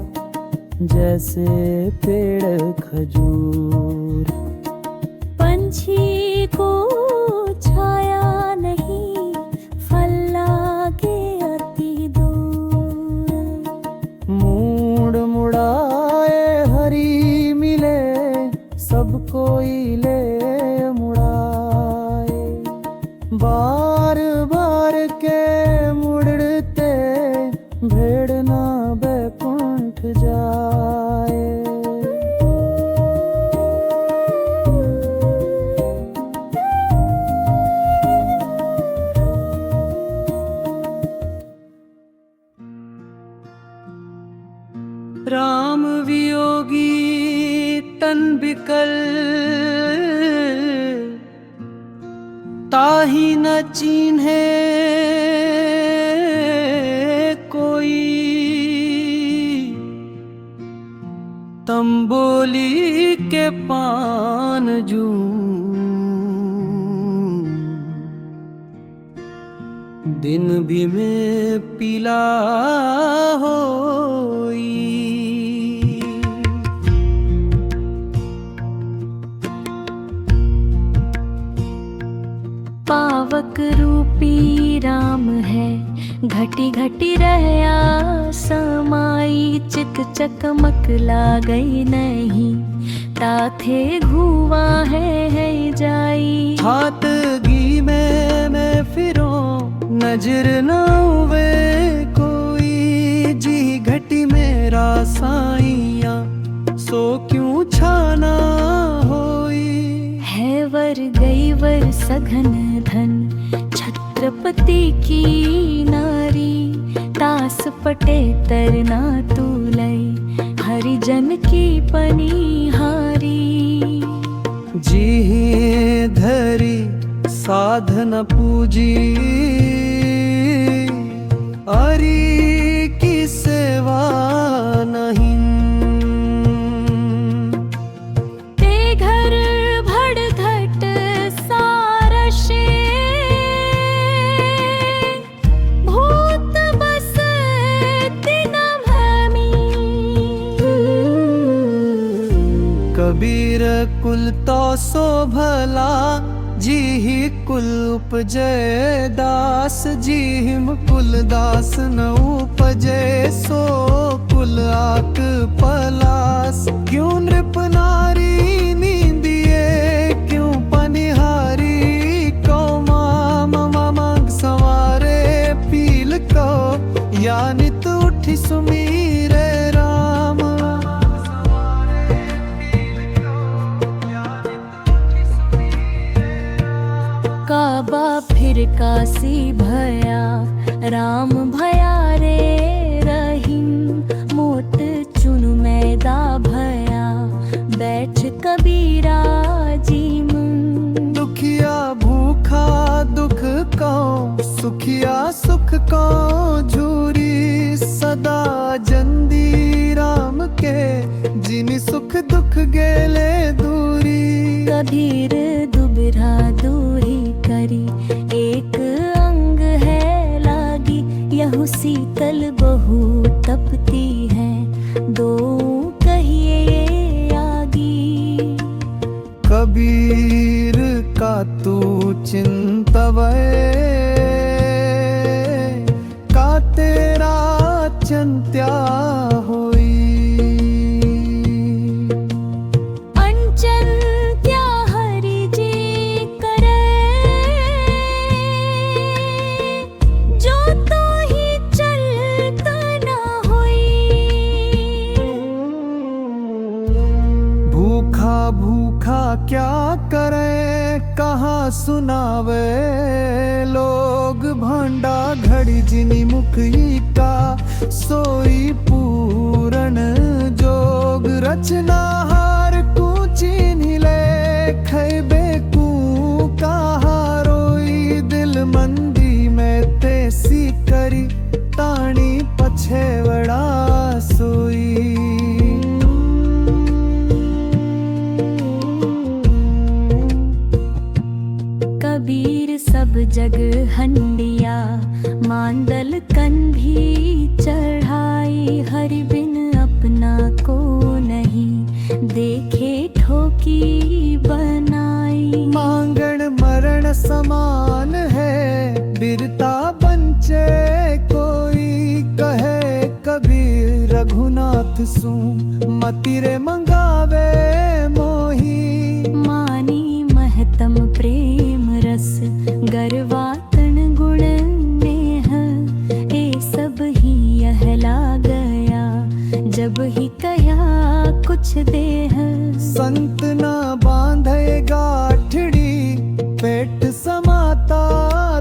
जैसे पेड़ खजूर। पंछी को छाया नहीं, फल लागे अति दूर। मूड मुड़ाए हरी मिले, सब कोई ले मुड़ाए। बार बार के मुड़ते, भेड़ ना बैकुंठ जाए। राम वियोगी तन बिकल, ताही न चिन्हे कोई। तंबोली के पान जू, दिन भी में पीला होई। पावक रूपी राम है, घटी घटी रहया समाई। चित चकमक ला गई नहीं, ताथे घुआ है जाई। हाथ घी में मैं फिरो, नजर न हुए कोई। जी घटी मेरा साइया, सो क्यों छाना होई। है वर गई वर सघन धन, छत्रपति की नारी। तास पटे तरना तुलई, हरिजन की पनिहारी। जी धरी साधन पूजी, अरी की सेवा नहीं। ते घर भड़ घट सारशे, भूत बस दिन भमी। कबीर कुल तो सो भला, जी ही कुल उपजे दास, जीहिम कुल दास न उपजे सो कुल आक पलास। क्यों नृप नारी नींदिए क्यों पनिहारी, को मांग सवारे पील को, या नित उठी सुमीरे राम। काबा फिर काशी भया, राम भया रे रहीम। मोत चुन मैदा भया, बैठ कबीरा जी मुन। दुखिया भूखा दुख को, सुखिया सुख को झूरी। सदा जंदी राम के, जिनि सुख दुख गेले दूरी। कबीर दुबिरा दूरी करी, एक अंग है लागी। यहु शीतल बहु तपती है, दो कहिए ये आगी। कबीर का तू चिंतवै, का तेरा चिंत्या होई। अंचंत्या हरि जी करे, जो तो ही चलत न होई। भूखा भूखा क्या करे, कहाँ सुनावे लोग। भांडा घड़ी जिनी मुखी का, सोई पूरन जोग। रचनाहार कूची नीले, खैबे कू कहा रोई। दिल मंदी में तेसी करी, ताणी पछेवड़ा सोई। कबीर सब जग हंडिया, मांदल कन भी चढ़ाई। हरि बिन अपना को नहीं, देखे ठोकी बनाई। मांगण मरण समान है, बिरता बंचे कोई। कहे कबीर रघुनाथ सू, मतिरे मंगावे मोही। मानी महतम प्रेम रस, गरवातन गुण नेह। ए सब ही यहला गया, जब ही कया कुछ देह। संत न बांधे गाठड़ी, पेट समाता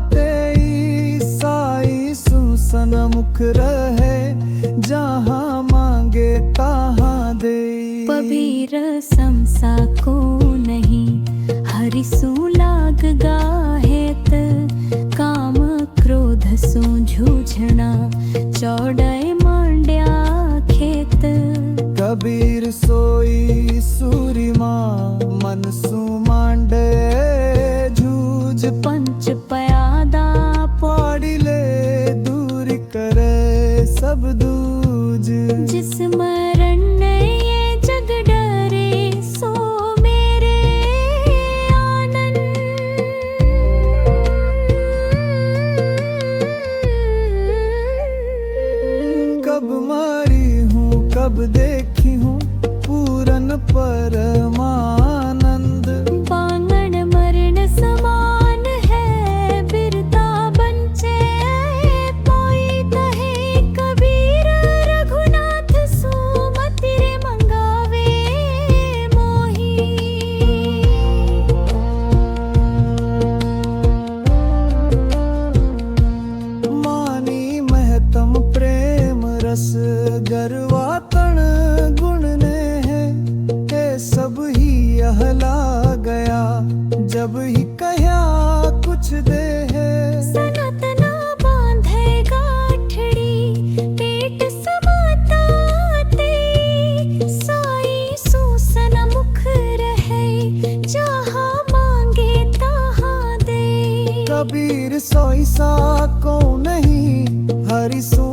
तेई। साई सुसन मुख रहे, जहाँ मांगे तहाँ दे। कबीर समसा को नहीं, हरि सु लाग गाहेत। काम क्रोध सु झूझना, चौड़य मांड्या खेत। कबीर सोई सूरिमा, मन सु मांडे झूझ। पंच पयादा पाड़िले दूर करे सब दूज। जिस मरण ने ये जग डरे, सो मेरे आनंद। कब मारी हूँ कब देखी हूँ, पूरन परमानंद। बांगण मरण समान है, बिरता बंचे कोई। कहे कबीर रघुनाथ सो, मतिरे मंगावे मोही। मानी महतम प्रेम रस, गरवातन गुण ने है। ये सब ही यहला गया, जब ही कया कुछ दे है। सनातना बांधे गाठड़ी, पेट समाता ते। साई सुसन मुख रहे, जहाँ मांगे तहाँ दे। कबीर सोई सा को नहीं, हरि सो